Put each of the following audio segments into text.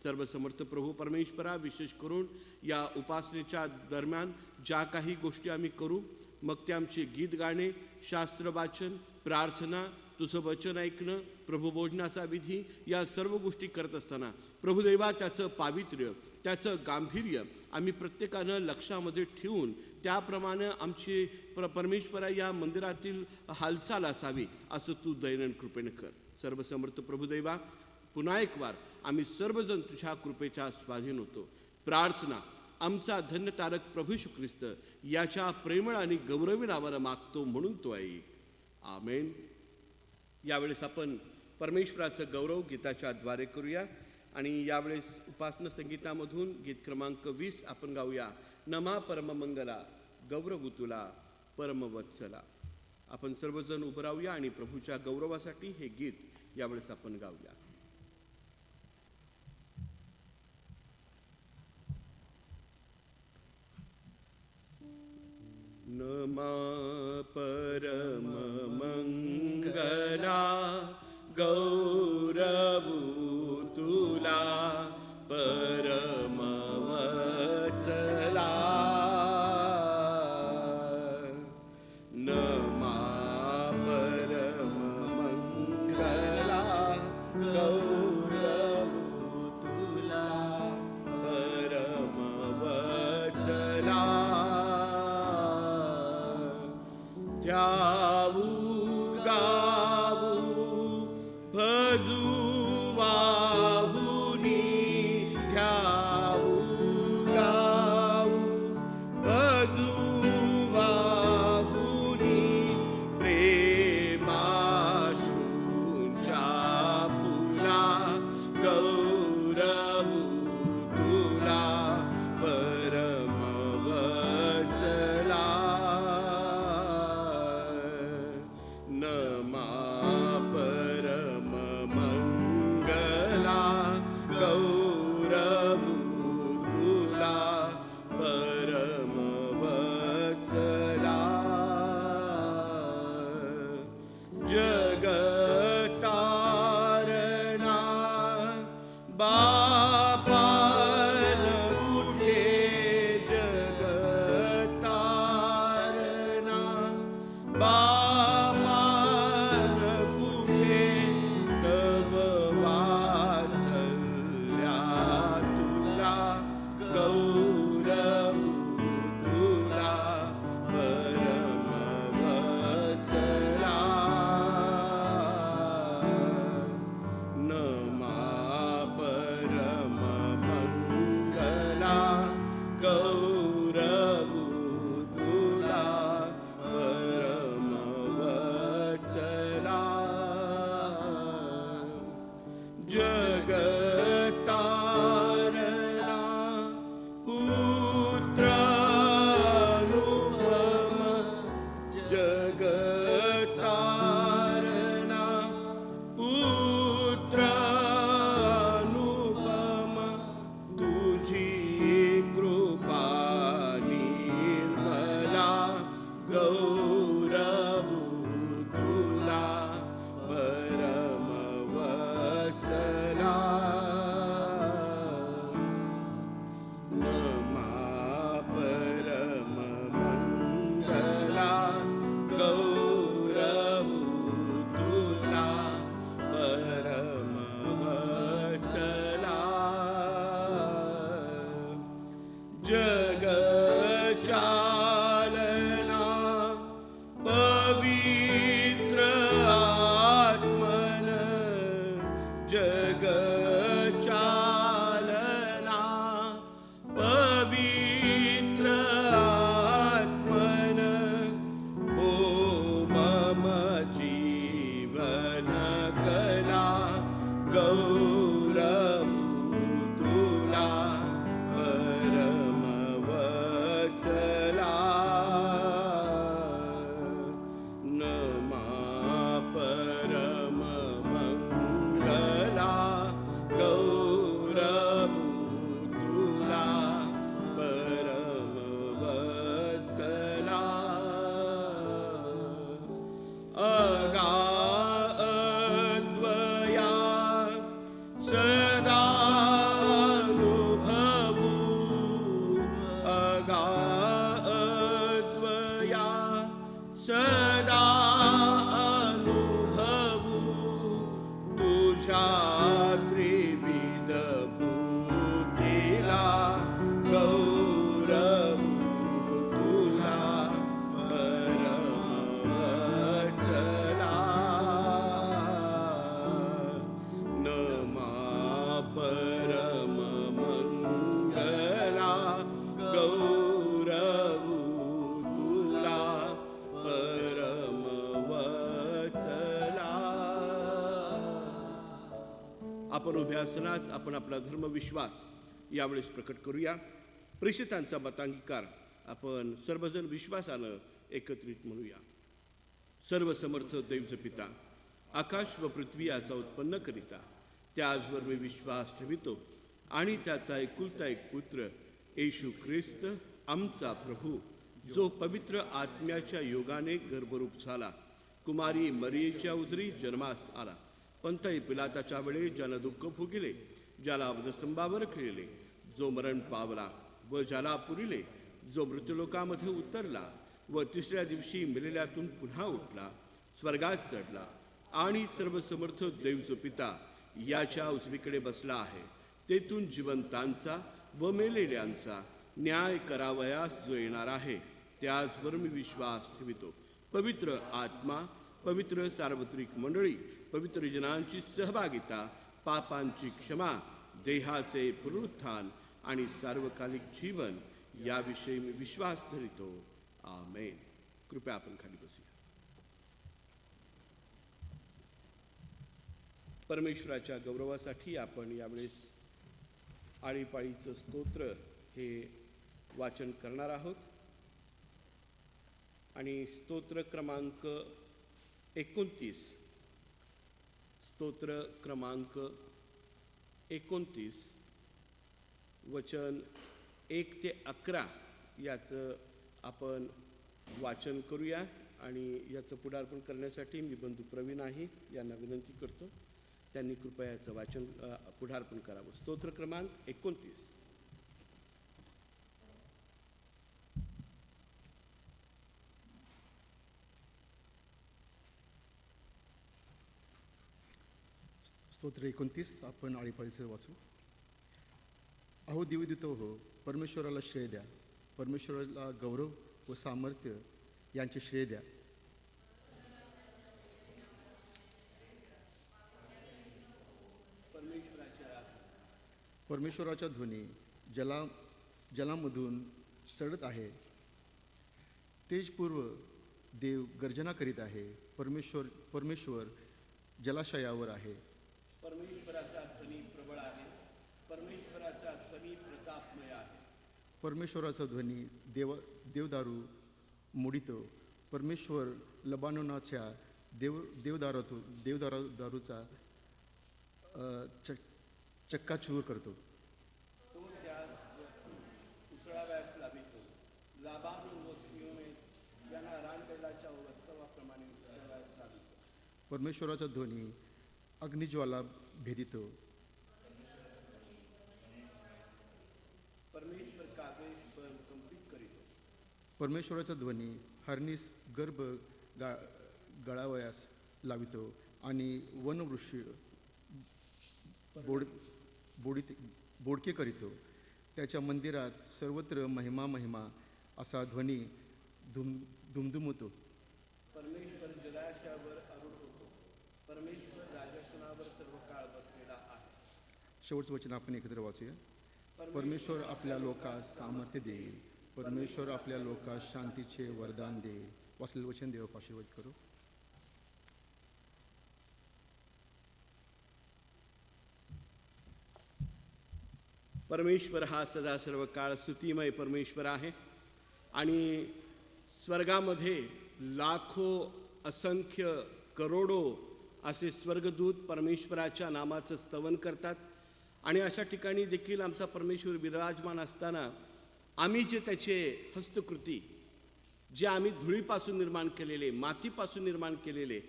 सर्वसमर्थ प्रभू परमेश्वरा, विशेष करून या उपासनेच्या दरम्यान ज्या काही गोष्टी आम्ही करू, मग ते आमचे गीत गाणे, शास्त्र वाचन, प्रार्थना, तुझं वचन ऐकणं, प्रभुभोजनाचा विधी, या सर्व गोष्टी करत असताना प्रभुदेवा त्याचं पावित्र्य, त्याचं गांभीर्य आम्ही प्रत्येकानं लक्षामध्ये ठेवून त्याप्रमाणे आमची परमेश्वरा या मंदिरातील हालचाल असावी असं तू दैनंदिन कृपेने कर. सर्वसमर्थ प्रभुदेवा, पुन्हा एक वार आम्ही सर्वजण तुझ्या कृपेच्या स्वाधीन होतो. प्रार्थना आमचा धन्यतारक प्रभू येशू ख्रिस्त याच्या प्रेमळ आणि गौरवी नावानं मागतो म्हणून तो ऐक. आमेन. यावेळेस आपण परमेश्वराचं गौरव गीताच्या द्वारे करूया आणि यावेळेस उपासना संगीतामधून गीत क्रमांक 20 आपण गाऊया. नमा परममंगला गौरव तुला परमवत्सला. आपण सर्वजण उभं राहूया आणि प्रभूच्या गौरवासाठी हे गीत यावेळेस आपण गाऊया. नमा परममंगला गौरवू तुला परमवत्सला. नमा परममंगला गौरवू तुला परमवत्सला. ध्यावू गावू भजू वाहुनी, ध्यावू गावू भजू वाहुनी, प्रेमाश्रूंच्या फुला गौरवू तुला परमवत्सला. नमा परममंगला गौरवू तुला परमवत्सला. जगतारणा बा आपण उभे असतानाच आपण आपला धर्मविश्वास यावेळेस प्रकट करूया. प्रेषितांचा मतांगीकार आपण सर्वजण विश्वासानं एकत्रित म्हणूया. सर्वसमर्थ दैवच पिता, आकाश व पृथ्वी याचा उत्पन्न करिता त्याचवर मी विश्वास ठेवितो आणि त्याचा एकुलता एक पुत्र येशू ख्रिस्त आमचा प्रभू, जो पवित्र आत्म्याच्या योगाने गर्भरूप झाला, कुमारी मरियेच्या उदरी जन्मास आला, पंतई पिलाताच्या वेळी ज्यानं दुःख भोगिले, ज्याला वधस्तंभावर खिळले, जो मरण पावला व ज्याला पुरिले, जो मृत्यूलोकामध्ये उतरला व तिसऱ्या दिवशी मेलेल्यातून पुन्हा उठला, स्वर्गात चढला आणि सर्वसमर्थ देवचो पिता याच्या उजवीकडे बसला आहे. तेथून जिवंतांचा व मेलेल्यांचा न्याय करावयास जो येणार आहे, त्याचवर मी विश्वास ठेवितो. पवित्र आत्मा, पवित्र सार्वत्रिक मंडळी, पवित्र जनांची सहभागिता, पापांची क्षमा, देहाचे पुनरुत्थान आणि सार्वकालिक जीवन याविषयी मी विश्वास धरितो. आमेन. कृपया आपण खाली बसूया. परमेश्वराच्या गौरवासाठी आपण यावेळेस आळीपाळीचं स्तोत्र हे वाचन करणार आहोत. आणि स्तोत्र क्रमांक 29, स्तोत्र क्रमांक 29 वचन 1 ते 11 याचं आपण वाचन करूया. आणि याचं पुढारपण करण्यासाठी मी बंधू प्रवीण आहे यांना विनंती करतो, त्यांनी कृपया याचं वाचन पुढारपण करावं. स्तोत्र क्रमांक 29. स्तोत्र 29 आपण आळीपाळीचं वाचू. अहो दिवदितो हो, परमेश्वराला श्रेय द्या, परमेश्वराला गौरव व सामर्थ्य यांचे श्रेय द्या. परमेश्वराच्या ध्वनी जलामधून चढत आहे. तेजपूर्व देव गर्जना करीत आहे. परमेश्वर जलाशयावर आहे. परमेश्वराचा ध्वनी प्रबळ आहे. परमेश्वराचा ध्वनी प्रतापमय आहे. परमेश्वराचा ध्वनी देवदारू मोडितो. परमेश्वर लबानोनाच्या देवदारूचा चक्काचूर करतो. तो त्यास उसळाव्यास लावितो. लाबानोन व सियोने यांना रानबैलाच्या उत्सवाप्रमाणे उसळाव्यास लावितो. परमेश्वराचा ध्वनी अग्निज्वाला भेदितो. परमेश्वर कादेश पण कंपित करीतो. परमेश्वराचा ध्वनी हरणीस गर्भ गळावयास लावितो आणि वनवृक्ष बोडके करीतो. त्याच्या मंदिरात सर्वत्र महिमा महिमा असा ध्वनी दुमदुमतो. परमेश्वर जलाशयावर आरूढ होतो. परमेश्वर राजस्थानावर सर्व काळ बसलेला आहे. शेवटचं वचन आपण एकत्र वाचूया. परमेश्वर आपल्या लोकास सामर्थ्य देईल. परमेश्वर आपल्या लोकास शांतीचे वरदान देईल. वाचलेलं वचन देव आशीर्वाद करू. परमेश्वर हा सदा सर्व काळ स्तुतिमय परमेश्वर आहे. आणि स्वर्गामध्ये लाखो असंख्य करोडो असे स्वर्गदूत परमेश्वराच्या नामाचं स्तवन करतात. आणि अशा ठिकाणी देखील आमचा परमेश्वर विराजमान असताना आम्ही जे त्याचे हस्तकृती, जे आम्ही धुळीपासून निर्माण केलेले, मातीपासून निर्माण केलेले,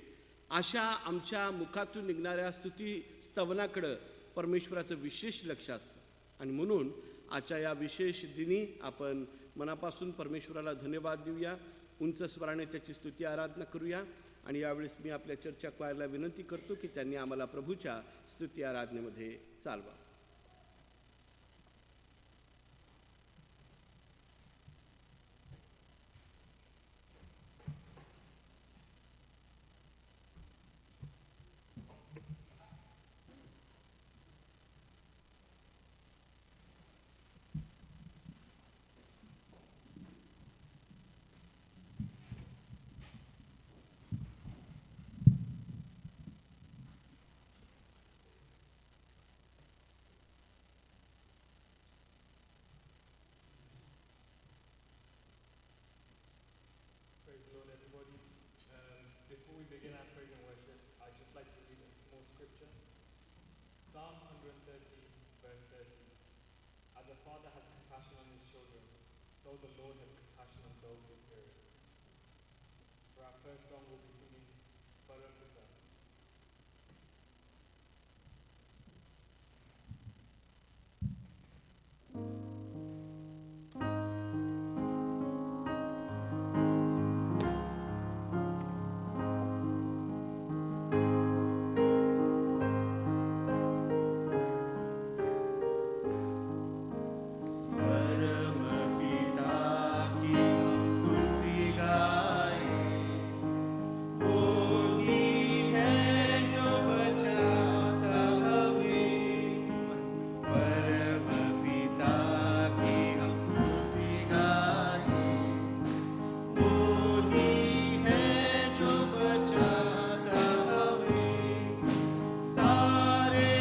अशा आमच्या मुखातून निघणाऱ्या स्तुती स्तवनाकडं परमेश्वराचं विशेष लक्ष असतं. आणि म्हणून आजच्या या विशेष दिनी आपण मनापासून परमेश्वराला धन्यवाद देऊया, उंच स्वराने त्याची स्तुती आराधना करूया. आणि यावेळेस मी आपल्या चर्चा क्वायरला विनंती करतो की त्यांनी आम्हाला प्रभूच्या स्तुती आराधनेमध्ये चालवा. everybody. Before we begin our praise and worship, I'd just like to read a small scripture. Psalm 130, verse 30. As a father has compassion on his children, so the Lord has compassion on those who fear him. For our first song, we'll be singing Paramita. परमपिता की हम स्तुति गाएं, वो ही है जो बचाता हमें। परमपिता की हम स्तुति गाएं, वो ही है जो बचाता हमें। सारे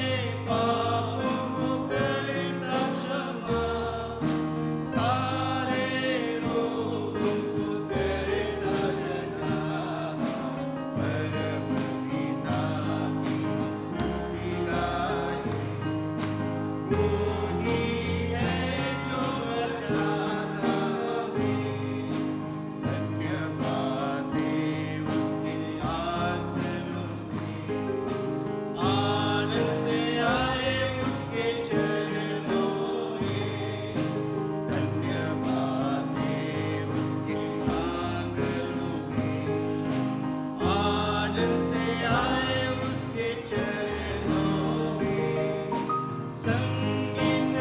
पापों को करता क्षमा, सारे रोगों को करता जना। परमपिता की हम स्तुति गाएं, वो ही है जो बचाता हमें। धन्यवाद दे उसके आसनों में, आनंद से आए उसके चरणों में। धन्यवाद दे उसके आंगनों में, आनंद से आए उसके चरणों में। संगीत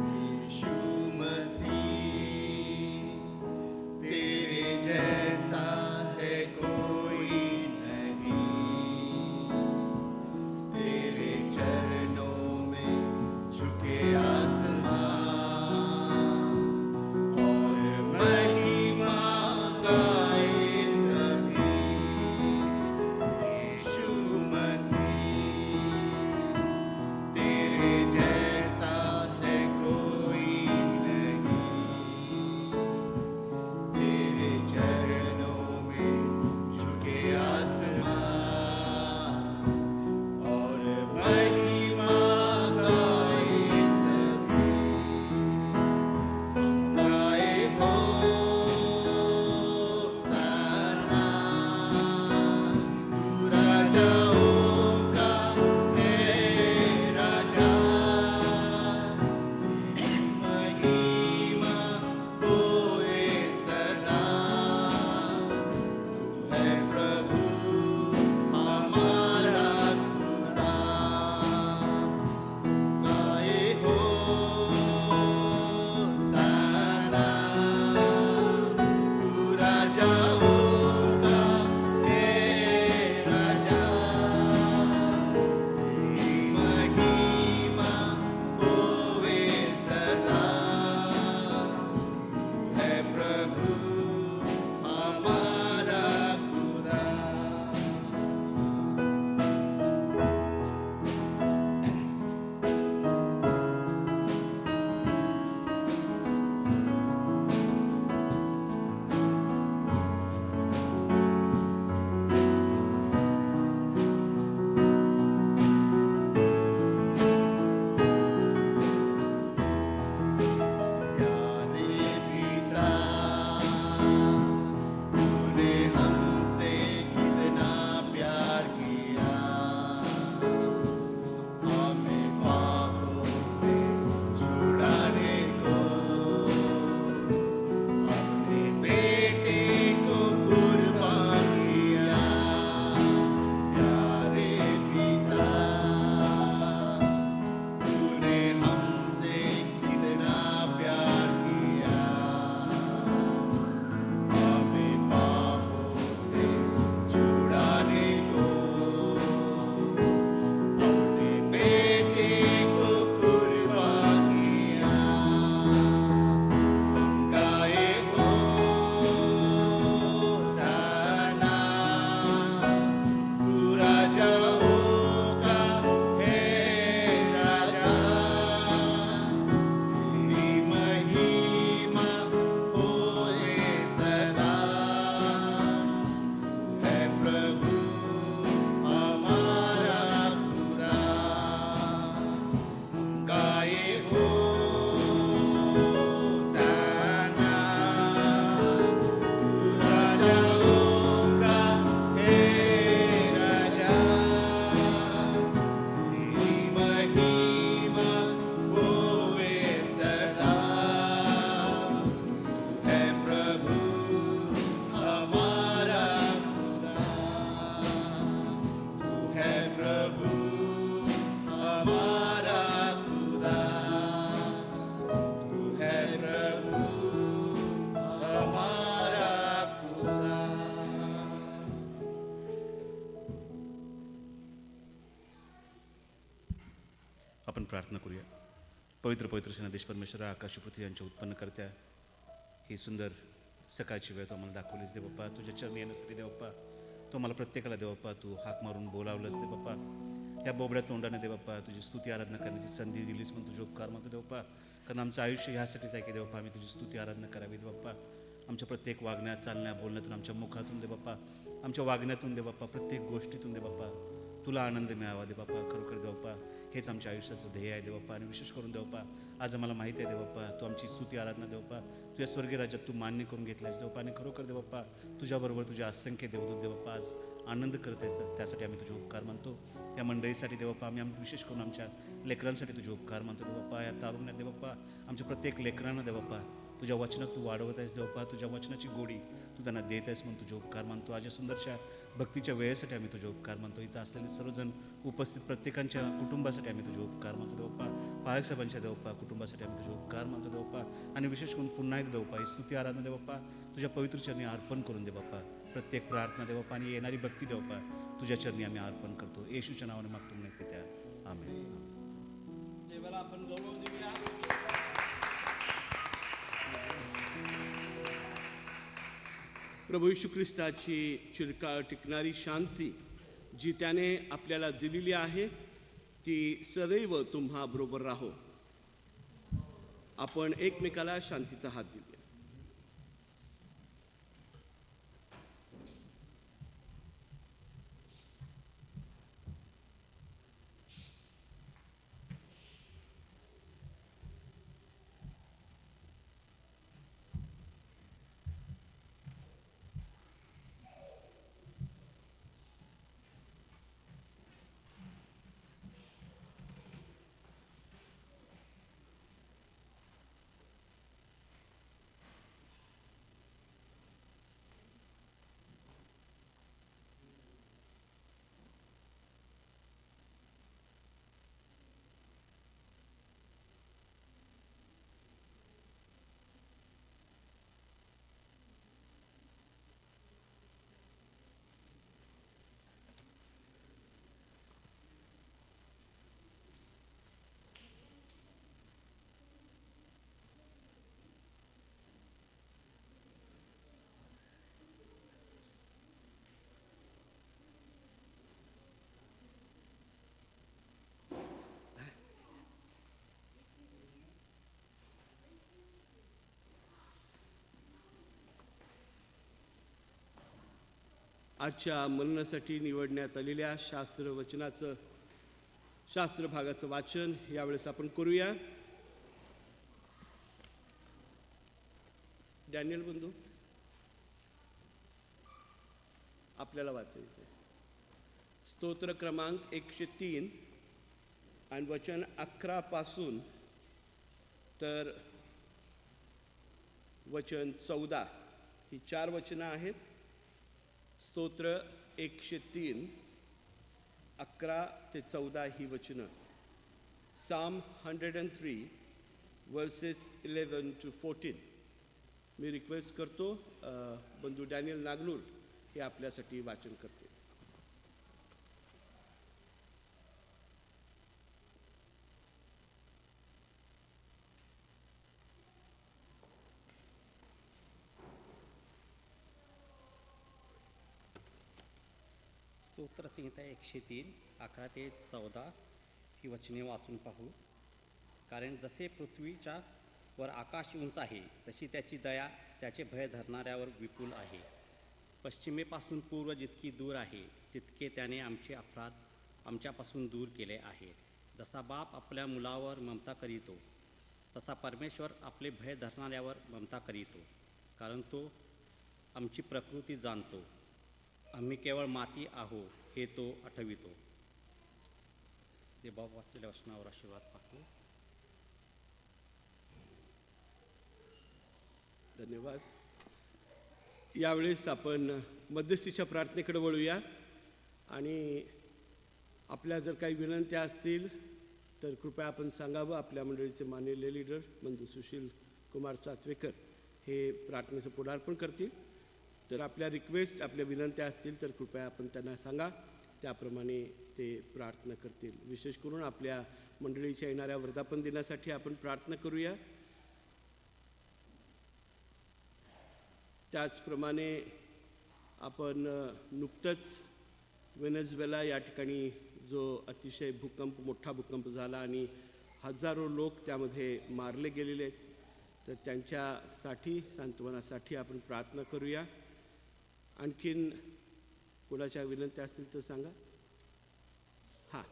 यीशु मसीह तेरे जैसा है कोई नहीं, तेरे चरणों में झुके आसमान और महिमा गाए सभी। यीशु मसीह तेरे जैसा है कोई नहीं, तेरे चरणों में झुके आसमान और महिमा गाए सभी। गाए होसाना, तू राजाओं का है राजा, तेरी महिमा होए सदा। तू है प्रभु हमारा खुदा। गाए होसाना, तू राजाओं का है राजा, तेरी महिमा होवे सदा। तू है प्रभु हमारा खुदा। प्यारे पिता, तूने हमसे कितना प्यार किया, हमें पापों से छुड़ाने को अपने बेटे को कुर्बान किया। प्यारे पिता, तूने हमसे कितना प्यार किया, हमें पापों से छुड़ाने को अपने बेटे को कुर्बान किया। गाए होसाना, तू राजाओं का है राजा, तेरी महिमा होए सदा। तू है प्रभु हमारा खुदा। गाए होसाना, तू राजाओं का है राजा, तेरी महिमा होवे सदा। तू है प्रभु हमारा खुदा। तू है प्रभु हमारा खुदा। तू है प्रभु हमारा खुदा। आपण प्रार्थना करूया. पवित्र पवित्र सेनाधीश परमेश्वरा, आकाश पृथ्वी यांच्या उत्पन्नकर्त्या, ही सुंदर सकाळची वेळ तू आम्हाला दाखवलीस दे बाप्पा. तुझ्या चरणी येण्यासाठी दे बाप्पा. तू मला प्रत्येकाला दे बाप्पा. तू हाक मारून बोलावलंस दे बाप्पा. त्या बोबड्या तोंडाने दे बाप्पा तुझी स्तुती आराधना करण्याची संधी दिलीस म्हणून तुझे उपकार मागतो दे बाप्पा. कारण आमचं आयुष्य ह्यासाठीच आहे की दे बाप्पा आम्ही तुझी स्तुती आराधना करावी दे बाप्पा. आमच्या प्रत्येक वागण्यात, चालण्यात, बोलण्यातून, आमच्या मुखातून दे बाप्पा, आमच्या वागण्यातून दे बाप्पा, प्रत्येक गोष्टीतून दे बाप्पा तुला आनंद मिळावा दे बाप्पा. खरोखर दे बाप्पा हेच आमच्या आयुष्याचं ध्येय आहे देवप्पा. आणि विशेष करून देवप्पा आज आम्हाला माहिती आहे देवप्पा तू आमची स्तुती आराधना देवप्पा तुझ्या स्वर्गीय राज्यात तू मान्य करून घेतलायस देवप्पा. आणि खरोखर देवप्पा तुझ्याबरोबर तुझ्या असंख्य देवदूत देवप्पा आज आनंद करत आहेस, त्यासाठी आम्ही तुझे उपकार मानतो. या मंडळीसाठी देवप्पा आम्ही विशेष करून आमच्या लेकरांसाठी तुझे उपकार मानतो देवप्पा. या तारुण्यात देवप्पा आमच्या प्रत्येक लेकरांना देवप्पा तुझ्या वचनात तू वाढवत आहेस देवप्पा. तुझ्या वचनाची गोडी तू त्यांना देत आहेस म्हणून तुझे उपकार मानतो. आज या सुंदरशा भक्तीच्या वेळेसाठी आम्ही तुझे उपकार मानतो. इथं असलेले सर्वजण उपस्थित प्रत्येकांच्या कुटुंबासाठी आम्ही तुझे उपकार मानतो देवप्पा. पायक साहेबांच्या देवप्पा कुटुंबासाठी आम्ही तुझे उपकार मानतो देवप्पा. आणि विशेष करून पुन्हा एकदा देवप्पा ही स्तुती आराधना देवप्पा तुझ्या पवित्र चरणी अर्पण करून दे बाप्पा. प्रत्येक प्रार्थना देवप्पा आणि येणारी भक्ती देवप्पा तुझ्या चरणी आम्ही अर्पण करतो. येशूच्या नावाने मागतो म्हणून पित्या, आमेन. देवाला आपण गौरव देऊया. प्रभू येशू ख्रिस्ताची चिरकाळ टिकणारी शांती जी त्याने आपल्याला दिलेली आहे ती सदैव तुम्हा बरोबर राहो. आपण एकमेकाला शांतीचा हात देऊया. आजच्या मननासाठी निवडण्यात आलेल्या शास्त्र भागाचं वाचन यावेळेस आपण करूया. डॅनियल बंधू आपल्याला वाचायचं आहे. स्तोत्र क्रमांक 103 आणि वचन 11 पासून तर वचन 14 ही 4 वचनं आहेत. स्तोत्र 103 11 ते 14 ही वचनं. Psalm 103 verses 11 to 14. Me request करतो बंधू डॅनियल नागनूर हे आपल्यासाठी वाचन करते. स्तोत्रसंहिता 103 11 ते 14 ही वचने वाचून पाहू. कारण जसे पृथ्वीच्या वर आकाश उंच आहे तशी त्याची दया त्याचे भय धरणाऱ्यावर विपुल आहे. पश्चिमेपासून पूर्व जितकी दूर आहे तितके त्याने आमचे अपराध आमच्यापासून दूर केले आहे. जसा बाप आपल्या मुलावर ममता करीतो तसा परमेश्वर आपले भय धरणाऱ्यावर ममता करीतो. कारण तो आमची प्रकृती जाणतो. आम्ही केवळ माती आहो हे तो आठवितो. ते बाप वाचलेल्या वचनावर आशीर्वाद पाहतो. धन्यवाद. यावेळेस आपण मध्यस्थीच्या प्रार्थनेकडे वळूया. आणि आपल्या जर काही विनंत्या असतील तर कृपया आपण सांगावं. आपल्या मंडळीचे मानलेले लीडर बंधू सुशील कुमार सातवेकर हे प्रार्थनेचं पुढारपण करतील. तर आपल्या रिक्वेस्ट आपल्या विनंत्या असतील तर कृपया आपण त्यांना सांगा, त्याप्रमाणे ते प्रार्थना करतील. विशेष करून आपल्या मंडळीच्या येणाऱ्या वर्धापन दिनासाठी आपण प्रार्थना करूया. त्याचप्रमाणे आपण नुकतंच वेनेझुएला या ठिकाणी जो अतिशय मोठा भूकंप झाला आणि हजारो लोक त्यामध्ये मारले गेलेले आहेत, तर त्यांच्यासाठी सांत्वनासाठी आपण प्रार्थना करूया. आणखीन कोणाच्या विनंत्या असतील तर सांगा. हां,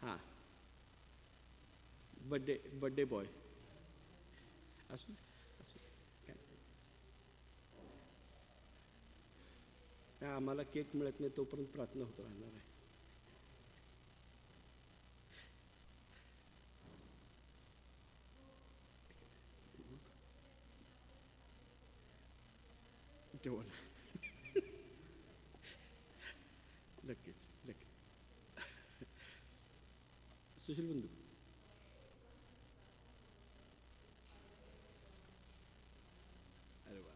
हां, बड्डे बॉय असू असू काय आम्हाला केक मिळत नाही तोपर्यंत प्रार्थना होत राहणार आहे. तेव्हा नक्कीच नक्की. सुशील बंधू, अरे वा,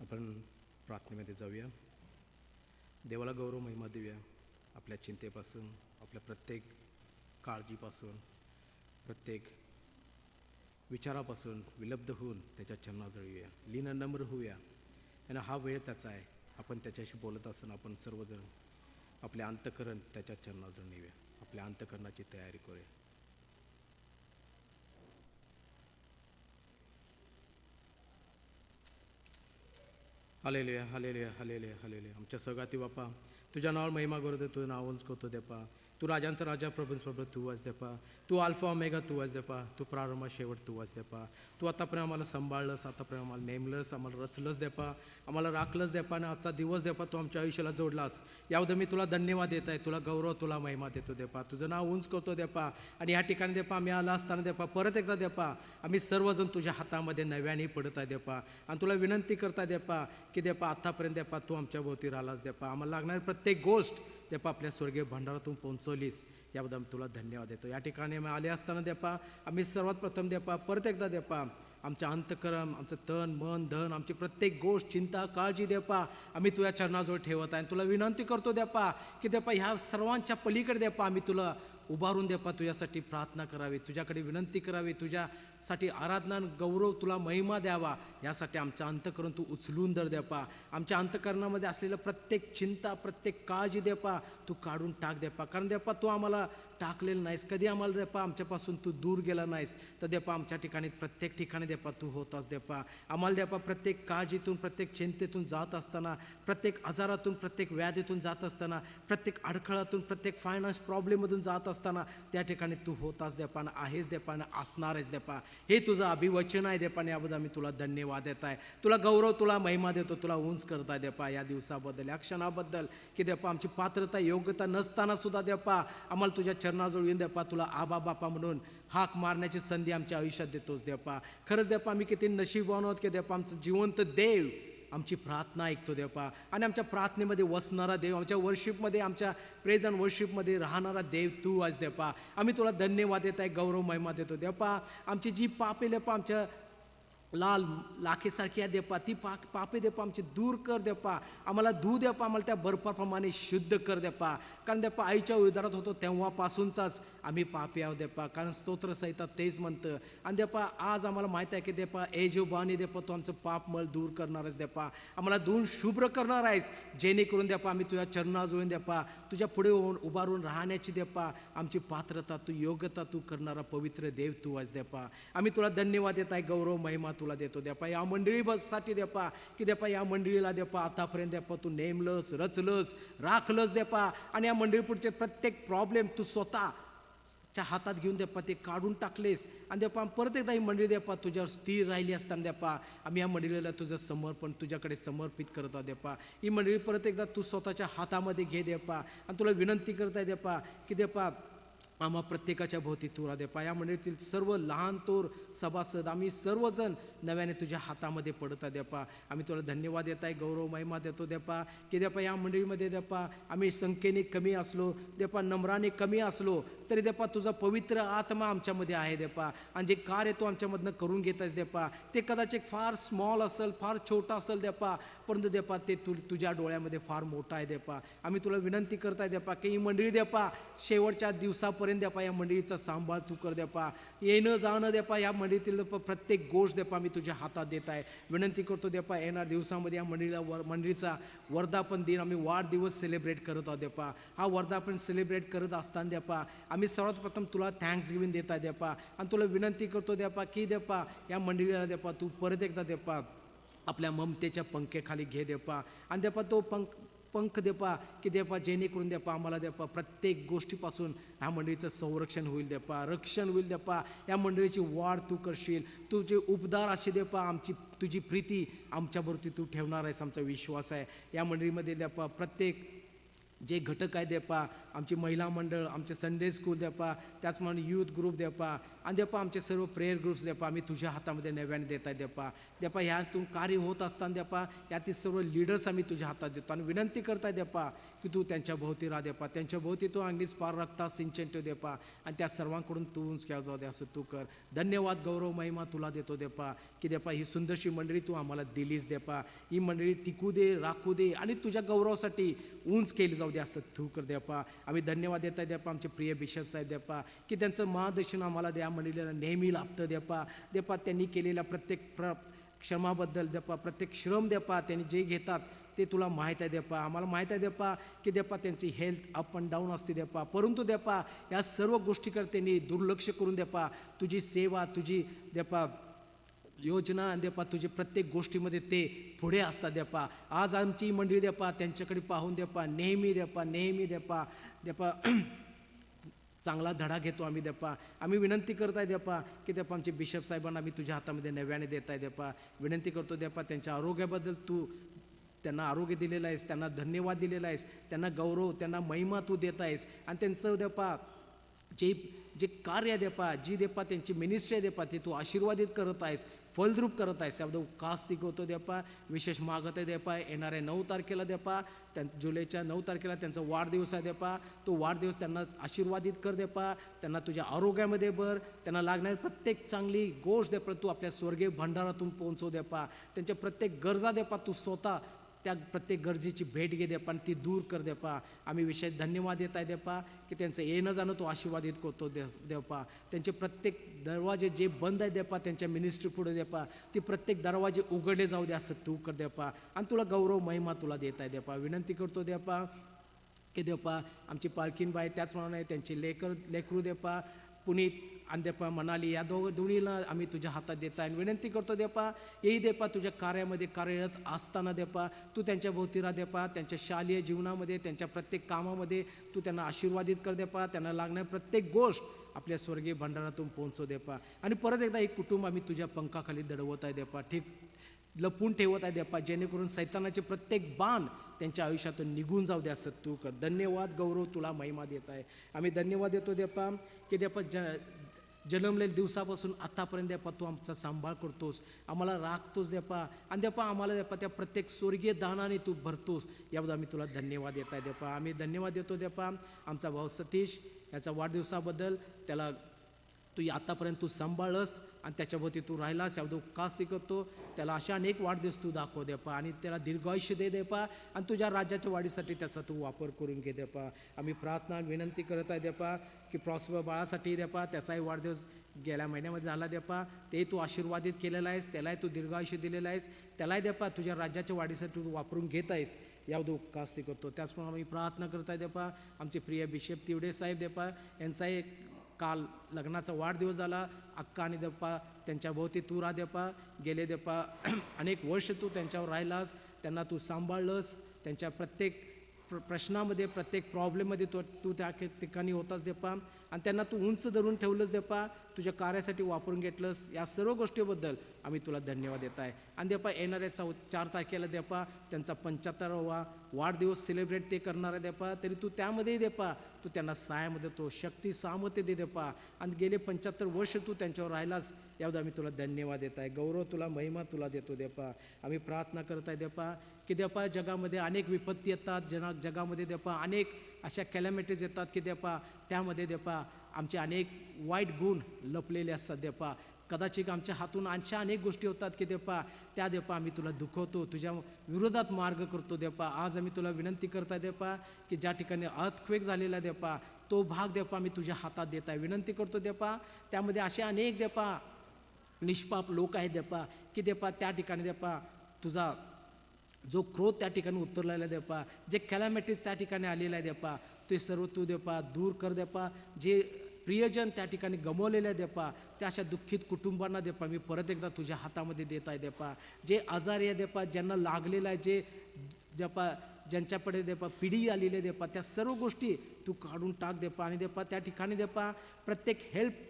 आपण प्रार्थनेमध्ये जाऊया. देवाला गौरव महिमा देऊया. आपल्या चिंतेपासून, आपल्या प्रत्येक काळजीपासून, प्रत्येक विचारापासून विलब्ध होऊन त्याच्या चरणाजवळ येऊया. लीन नम्र होऊया. आणि हा वेळ त्याचा आहे. आपण त्याच्याशी बोलत असताना आपण सर्वजण आपले अंतःकरण त्याच्या चरणाजवळ नेऊया. आपल्या अंतःकरणाची तयारी करूया. Hallelujah, hallelujah, hallelujah, hallelujah. आमच्या सगळ्याती बापा, तुझ्या नावावर महिमा करू दे. तुझं नाव उंच करतो देपा. तू राजांचा राजा, प्रभूंचा प्रभू तू वाच देपा. तू अल्फा ओमेगा तू वाच देपा. तू प्रारंभ शेवट तू वाच देपा. तू आतापर्यंत आम्हाला सांभाळलंस, आतापर्यंत आम्हाला नेमलंस, आम्हाला रचलंस देपा, आम्हाला राखलंस देपा. आणि आजचा दिवस देपा तू आमच्या आयुष्याला जोडलास. यावद्दल मी तुला धन्यवाद देत आहे. तुला गौरव, तुला महिमा देतो देपा. तुझं नाव उंच करतो देपा. आणि ह्या ठिकाणी देपा आम्ही आला असताना देपा परत एकदा देपा आम्ही सर्वजण तुझ्या हातामध्ये नव्याने पडत आहे देपा. आणि तुला विनंती करता देपा की देपा आतापर्यंत देपा तू आमच्या भोवती राहिलास देपा. आम्हाला लागणारी प्रत्येक गोष्ट देपा आपल्या स्वर्गीय भंडारातून पोहोचवलीस. याबद्दल आम्ही तुला धन्यवाद देतो. या ठिकाणी आम्ही आले असताना देपा आम्ही सर्वात प्रथम देपा परत एकदा देपा आमच्या अंतःकरण, आमचं तन मन धन, आमची प्रत्येक गोष्ट चिंता काळजी देपा आम्ही तुझ्या चरणाजवळ ठेवत आहे. आणि तुला विनंती करतो देपा की देपा ह्या सर्वांच्या पलीकडे देपा आम्ही तुला उभारून देपा तुझ्यासाठी प्रार्थना करावी, तुझ्याकडे विनंती करावी, तुझ्यासाठी आराधना गौरव तुला महिमा द्यावा. यासाठी आमच्या अंतःकरण तू उचलून धर देपा. आमच्या अंतःकरणामध्ये असलेलं प्रत्येक चिंता, प्रत्येक काळजी देपा तू काढून टाक देपा. कारण देपा तू आम्हाला टाकलेलं नाहीस, कधी आम्हाला देपा आमच्यापासून तू दूर गेला नाहीस. तर देपा आमच्या ठिकाणी प्रत्येक ठिकाणी देपा तू होतास देपा. आम्हाला देपा प्रत्येक काळजीतून, प्रत्येक चिंतेतून जात असताना, प्रत्येक आजारातून, प्रत्येक व्याधीतून जात असताना, प्रत्येक अडखळातून, प्रत्येक फायनान्स प्रॉब्लेममधून जात असताना त्या ठिकाणी तू होतास देपा आणि आहेस देपा आणि असणारच देपा. हे तुझं अभिवचन आहे देपा. आणि याबद्दल आम्ही तुला धन्यवाद देत आहे. तुला गौरव, तुला महिमा देतो, तुला उंच करताय देपा या दिवसाबद्दल, या क्षणाबद्दल की देपा आमची पात्रता योग्यता नसताना सुद्धा देपा आम्हाला तुझ्या चरणाजवळ येऊन देपा तुला आबा बापा म्हणून हाक मारण्याची संधी आमच्या आयुष्यात देतोस देपा. खरंच देपा आम्ही किती नशीबवान आहोत की देपा आमचं जिवंत देव आमची प्रार्थना ऐकतो देपा. आणि आमच्या प्रार्थनेमध्ये वसणारा देव, आमच्या वर्शिपमध्ये, आमच्या प्रेज अँड वर्शिपमध्ये राहणारा देव तू आज देपा. आम्ही तुला धन्यवाद देत आहे, गौरव महिमा देतो देपा. आमची जी पापे देपा आमच्या लाल लाखेसारखी आहे देपा, ती पापे देपा आमची दूर कर देपा. आम्हाला धू देपा, आम्हाला त्या बर्फाप्रमाणे शुद्ध कर देपा. कारण देपा आईच्या उदरात होतो तेव्हापासूनचाच आम्ही पापी आहोत देपा. कारण स्तोत्रसहिता तेच म्हणतं. आणि देपा आज आम्हाला माहीत आहे की देपा एजोबानी देपा तू आमचं पापमळ दूर करणार आहेस देपा. आम्हाला धुवून शुभ्र करणार आहेस, जेणेकरून देपा आम्ही तुझ्या चरणाजवळून देपा तुझ्या पुढे उभारून राहण्याची देपा आमची पात्रता तू, योग्यता तू करणारा पवित्र देव तू आहेस देपा. आम्ही तुला धन्यवाद देत आहे, गौरव महिमा तुला देतो देपा. या मंडळीसाठी देपा की देपा या मंडळीला देपा आतापर्यंत देपा तू नेमलंस, रचलंस, राखलंस देपा. आणि या मंडळी पुढचे प्रत्येक प्रॉब्लेम तू स्वतःच्या हातात घेऊन देपा ते काढून टाकलेस. आणि देपा परत एकदा ही मंडळी देपा तुझ्यावर स्थिर राहिली असताना देपा आम्ही या मंडळीला तुझं समर्पण तुझ्याकडे समर्पित करत आहोत देपा. ही मंडळी परत एकदा तू स्वतःच्या हातामध्ये घे देपा. आणि तुला विनंती करत आहे देपा की देपा आम्हा प्रत्येकाच्या भोवती तू राहा देपा. या मंडळीतील सर्व लहान थोर सभासद आम्ही सर्वजण नव्याने तुझ्या हातामध्ये पडत आहे देपा. आम्ही तुला धन्यवाद देत आहे, गौरव महिमा देतो देपा की देपा या मंडळीमध्ये देपा आम्ही संख्येने कमी असलो देपा, नम्राने कमी असलो तरी देपा तुझा पवित्र आत्मा आमच्यामध्ये आहे देपा. आणि जे कार्य तू आमच्यामधनं करून घेत आहेस देपा ते कदाचित फार स्मॉल असेल, फार छोटा असेल देपा, परंतु देपा ते तुझ्या डोळ्यामध्ये फार मोठा आहे देपा. आम्ही तुला विनंती करताय देपा की ही मंडळी देपा शेवटच्या दिवसापर्यंत देपा या मंडळीचा सांभाळ तू कर देपा. येणं जाणं देपा या मंडळीतील देपा प्रत्येक गोष्ट देपा मी तुझ्या हातात देत आहे. विनंती करतो देपा येणार दिवसामध्ये या मंडळीचा वर्धापन दिन आम्ही वाढदिवस सेलिब्रेट करत आहोत देपा. हा वर्धापन सेलिब्रेट करत असताना देपा आम्ही सर्वात प्रथम तुला थँक्स गिव्हिंग देत आहे देपा. आणि तुला विनंती करतो देपा की देपा या मंडळीला देपा तू परत एकदा देपा आपल्या ममतेच्या पंख्याखाली घे देपा. आणि देपा तो पंख देपा की देपा जेणेकरून देपा आम्हाला देपा प्रत्येक गोष्टीपासून ह्या मंडळीचं संरक्षण होईल देपा, रक्षण होईल देपा. या मंडळीची वाढ तू करशील, तुझे उपदार असे देपा आमची तुझी प्रीती आमच्यावरती तू ठेवणार आहेस, आमचा विश्वास आहे. या मंडळीमध्ये देपा प्रत्येक जे घटक आहे देपा आमची महिला मंडळ, आमचे संडे स्कूल देपा, त्याचप्रमाणे यूथ ग्रुप देपा आणि देपा आमचे सर्व प्रेयर ग्रुप्स देपा आम्ही तुझ्या हातामध्ये नव्याने देत आहे देपा. देपा ह्यातून कार्य होत असताना देपा यातील सर्व लीडर्स आम्ही तुझ्या हातात देतो आणि विनंती करताय देपा की तू त्यांच्या भोवती राहा देपा. त्यांच्या भोवती तू अंगीच पार रक्ता सिंचन ठेव देपा आणि त्या सर्वांकडून तू उंच घ्या जाऊ दे असं तू कर. धन्यवाद, गौरव महिमा तुला देतो देपा की देपा ही सुंदरशी मंडळी तू आम्हाला दिलीस देपा. ही मंडळी टिकू दे, राखू दे आणि तुझ्या गौरवासाठी उंच केली जाऊ दे असं तू कर देपा. आम्ही धन्यवाद देत आहे देपा आमचे प्रिय बिशप साहेब देपा की त्यांचं मार्गदर्शन आम्हाला द्या मंडळीला नेहमी लाभतं देपा. देपा त्यांनी केलेल्या प्रत्येक क्षमाबद्दल देपा, प्रत्येक श्रम देपा त्यांनी जे घेतात ते तुला माहीत आहे देपा. आम्हाला माहीत आहे देपा की देपा त्यांची हेल्थ अप अँड डाऊन असते देपा, परंतु देपा या सर्व गोष्टीकडे त्यांनी दुर्लक्ष करून देपा तुझी सेवा, तुझी देपा योजना देपा तुझी प्रत्येक गोष्टीमध्ये ते पुढे असतात देपा. आज आमची मंडळी देपा त्यांच्याकडे पाहून देपा नेहमी देपा चांगला धडा घेतो आम्ही देपा. आम्ही विनंती करत आहे देपा की देपा आमचे बिशप साहेबांना आम्ही तुझ्या हातामध्ये नव्याने देत आहे देपा. विनंती करतो देपा त्यांच्या आरोग्याबद्दल तू त्यांना आरोग्य दिलेलं आहेस, त्यांना धन्यवाद दिलेला आहेस, त्यांना गौरव, त्यांना महिमा तू देत आहेस. आणि त्यांचं देपा जे कार्य देपा, जी देपा त्यांची मिनिस्ट्री देपा ते तू आशीर्वादित करत आहेस, फलद्रूप करत आहेस. याबद्दल कास होतो देपा. विशेष मागत आहे देपा येणाऱ्या 9 तारखेला देपा जुलैच्या 9 तारखेला त्यांचा वाढदिवस आहे देपा. तो वाढदिवस त्यांना आशीर्वादित कर देपा. त्यांना तुझ्या आरोग्यामध्ये भर, त्यांना लागणारी प्रत्येक चांगली गोष्ट देपा तू आपल्या स्वर्गीय भंडारातून पोहोचव देपा. त्यांच्या प्रत्येक गरजा देपा तू स्वतः त्या प्रत्येक गरजेची भेट घे देपा आणि ती दूर कर देपा. आम्ही विशेष धन्यवाद देत आहे देपा की त्यांचं येणं जाणं तो आशीर्वादित करतो देपा. त्यांचे प्रत्येक दरवाजे जे बंद आहे देपा त्यांच्या मिनिस्ट्री पुढे देपा ते प्रत्येक दरवाजे उघडले जाऊ दे असं तू कर देपा. आणि तुला गौरव महिमा तुला देत आहे देपा. विनंती करतो देपा की देपा आमची पालखीनबाई त्याचप्रमाणे त्यांचे लेकरू देपा पुनीत आणि देपा मनाली या दोन्हीला आम्ही तुझ्या हातात देत आहे. विनंती करतो देपा येही देपा तुझ्या कार्यामध्ये कार्यरत असताना देपा तू त्यांच्या भोवती राहा देपा. त्यांच्या शालेय जीवनामध्ये त्यांच्या प्रत्येक कामामध्ये तू त्यांना आशीर्वादित कर देपा. त्यांना लागणारी प्रत्येक गोष्ट आपल्या स्वर्गीय भंडारातून पोहोचव देपा. आणि परत एकदा एक कुटुंब आम्ही तुझ्या पंखाखाली दडवत आहे देपा, ठीक लपून ठेवत आहे देपा, जेणेकरून सैतानाचे प्रत्येक बाण त्यांच्या आयुष्यातून निघून जाऊ दे असं तू कर. धन्यवाद, गौरव तुला महिमा देत आहे. आम्ही धन्यवाद देतो देपा की देपा जन्मलेल्या दिवसापासून आतापर्यंत देपा तू आमचा सांभाळ करतोस, आम्हाला राखतोस देपा. आणि देपा आम्हाला देपा त्या प्रत्येक स्वर्गीय दानाने तू भरतोस. याबद्दल आम्ही तुला धन्यवाद देत आहे देपा. आम्ही धन्यवाद देतो देपा आमचा भाऊ सतीश याचा वाढदिवसाबद्दल. त्याला तू आतापर्यंत तू सांभाळस आणि त्याच्याभोवती तू राहिलास याबद्दल कास्ती करतो. त्याला अशा अनेक वाढदिवस तू दाखव देपा आणि त्याला दीर्घायुष्य दे देपा आणि तुझ्या राज्याच्या वाढीसाठी त्याचा तू वापर करून घे देपा. आम्ही प्रार्थना विनंती करत आहे देपा की प्रॉस्पर बाळासाठी देपा त्याचाही वाढदिवस गेल्या महिन्यामध्ये झाला देपा. ते तू आशीर्वादित केलेला आहेस, त्यालाही तू दीर्घायुष्य दिलेला आहेस, त्यालाही देपा तुझ्या राज्याच्या वाढीसाठी तू वापरून घेत आहेस याबद्दल कास्ती करतो. त्याचप्रमाणे आम्ही प्रार्थना करत आहे देपा आमचे प्रिय बिशप तिवडे साहेब देपा यांचाही काल लग्नाचा वाढदिवस झाला. अक्का आणि देपा त्यांच्या भोवती तू राहा देपा. गेले देपा अनेक वर्ष तू त्यांच्यावर राहिलास, त्यांना तू सांभाळलंस, त्यांच्या प्रत्येक प्रश्नामध्ये, प्रत्येक प्रॉब्लेममध्ये तू त्या ठिकाणी होतास देपा, आणि त्यांना तू उंच धरून ठेवलंस देपा, तुझ्या कार्यासाठी वापरून घेतलंस. या सर्व गोष्टीबद्दल आम्ही तुला धन्यवाद देत आहे. आणि देपा येणाऱ्या 4 तारखेला देपा त्यांचा 75वा वाढदिवस सेलिब्रेट ते करणार आहे देपा, तरी तू त्यामध्ये देपा तू त्यांना सहाय्यामध्ये तो शक्ती सामर्थ्य दे देपा, आणि गेले 75 वर्ष तू त्यांच्यावर राहिलास, याबद्दल आम्ही तुला धन्यवाद देत आहे. गौरव तुला, महिमा तुला देतो देपा. आम्ही प्रार्थना करत आहे देपा की देपा जगामध्ये अनेक विपत्ती येतात, जगामध्ये देपा अनेक अशा कॅलॅमिटीज येतात की देपा त्यामध्ये देपा आमचे अनेक वाईट गुण लपलेले असतात देपा. कदाचित आमच्या हातून अशा अनेक गोष्टी होतात की देपा त्या देपा आम्ही तुला दुखवतो, तुझ्या विरोधात मार्ग करतो देपा. आज आम्ही तुला विनंती करता देपा की ज्या ठिकाणी अर्थक्वेक झालेला देपा तो भाग देपा आम्ही तुझ्या हातात देत आहे. विनंती करतो देपा त्यामध्ये असे अनेक देपा निष्पाप लोक आहेत देपा की देपा त्या ठिकाणी देपा तुझा जो क्रोध त्या ठिकाणी उतरलेला आहे देपा, जे कॅलॅमिटीज त्या ठिकाणी आलेला आहे देपा, ते सर्व तू देपा दूर कर देपा. जे प्रियजन त्या ठिकाणी गमावलेले आहे देपा, त्या अशा दुःखित कुटुंबांना देपा मी परत एकदा तुझ्या हातामध्ये देत आहे देपा. जे आजारी आहे देपा, ज्यांना लागलेलं आहे, जे देपा ज्यांच्याकडे देपा पिढी आलेली आहे देपा, त्या सर्व गोष्टी तू काढून टाक देपा. आणि देपा त्या ठिकाणी देपा प्रत्येक हेल्प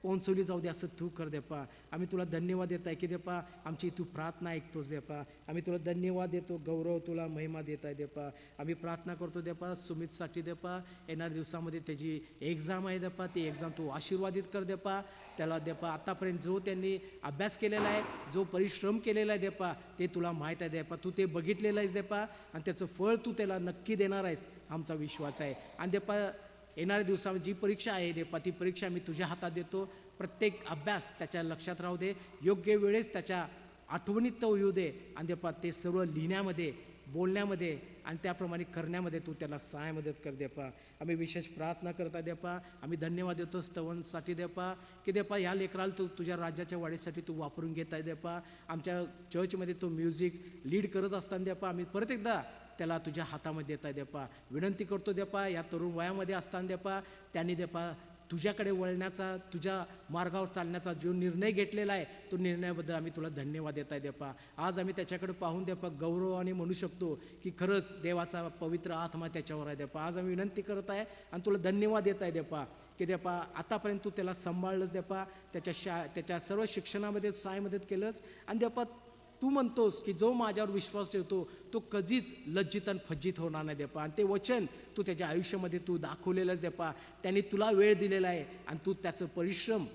पोहोचवली जाऊ दे असं तू कर देपा. आम्ही तुला धन्यवाद देत आहे की देपा आमची तू प्रार्थना ऐकतोस देपा. आम्ही तुला धन्यवाद देतो, गौरव तुला, महिमा देत आहे देपा. आम्ही प्रार्थना करतो देपा सुमितसाठी देपा, येणाऱ्या दिवसामध्ये त्याची एक्झाम आहे देपा, ती एक्झाम तू आशीर्वादित कर देपा. त्याला देपा आतापर्यंत जो त्यांनी अभ्यास केलेला आहे, जो परिश्रम केलेला आहे देपा, ते तुला माहीत आहे देपा. तू ते बघितलेलं आहेस देपा, आणि त्याचं फळ तू त्याला नक्की देणार आहेस आमचा विश्वास आहे. आणि देपा येणाऱ्या दिवसामध्ये जी परीक्षा आहे देपा, ती परीक्षा आम्ही तुझ्या हातात देतो. प्रत्येक अभ्यास त्याच्या लक्षात राहू दे, योग्य वेळेस त्याच्या आठवणीत तो येऊ दे. आणि देपा ते सर्व लिहिण्यामध्ये, बोलण्यामध्ये आणि त्याप्रमाणे करण्यामध्ये तू त्याला सहाय्य मदत कर देपा. आम्ही विशेष प्रार्थना करता देपा. आम्ही धन्यवाद देतो स्तवनसाठी देपा की देपा ह्या लेकराला तू तुझ्या राज्याच्या वाढीसाठी तू वापरून घेत आहे देपा. आमच्या चर्चमध्ये तो म्युझिक लीड करत असताना देपा आम्ही परत एकदा त्याला तुझ्या हातामध्ये देत आहे देपा. विनंती करतो देपा या तरुण वयामध्ये असताना देपा त्यांनी देपा तुझ्याकडे वळण्याचा, तुझ्या मार्गावर चालण्याचा जो निर्णय घेतलेला आहे, तो निर्णयाबद्दल आम्ही तुला धन्यवाद देत आहे देपा. आज आम्ही त्याच्याकडे पाहून देपा गौरवाने म्हणू शकतो की खरंच देवाचा पवित्र आत्मा त्याच्यावर आहे देपा. आज आम्ही विनंती करत आहे आणि तुला धन्यवाद देत आहे देपा की देपा आतापर्यंत तू त्याला सांभाळलंस देपा, त्याच्या सर्व शिक्षणामध्ये सहाय्य मदत केलंस. आणि देपा तू म्हणतोस की जो माझ्यावर विश्वास ठेवतो तो कधीच लज्जित आणि फज्जित होणार नाही देपा. आणि ते वचन तू त्याच्या आयुष्यामध्ये तू दाखवलेलंच देपा. त्यांनी तुला वेळ दिलेला आहे आणि तू त्याचं परिश्रम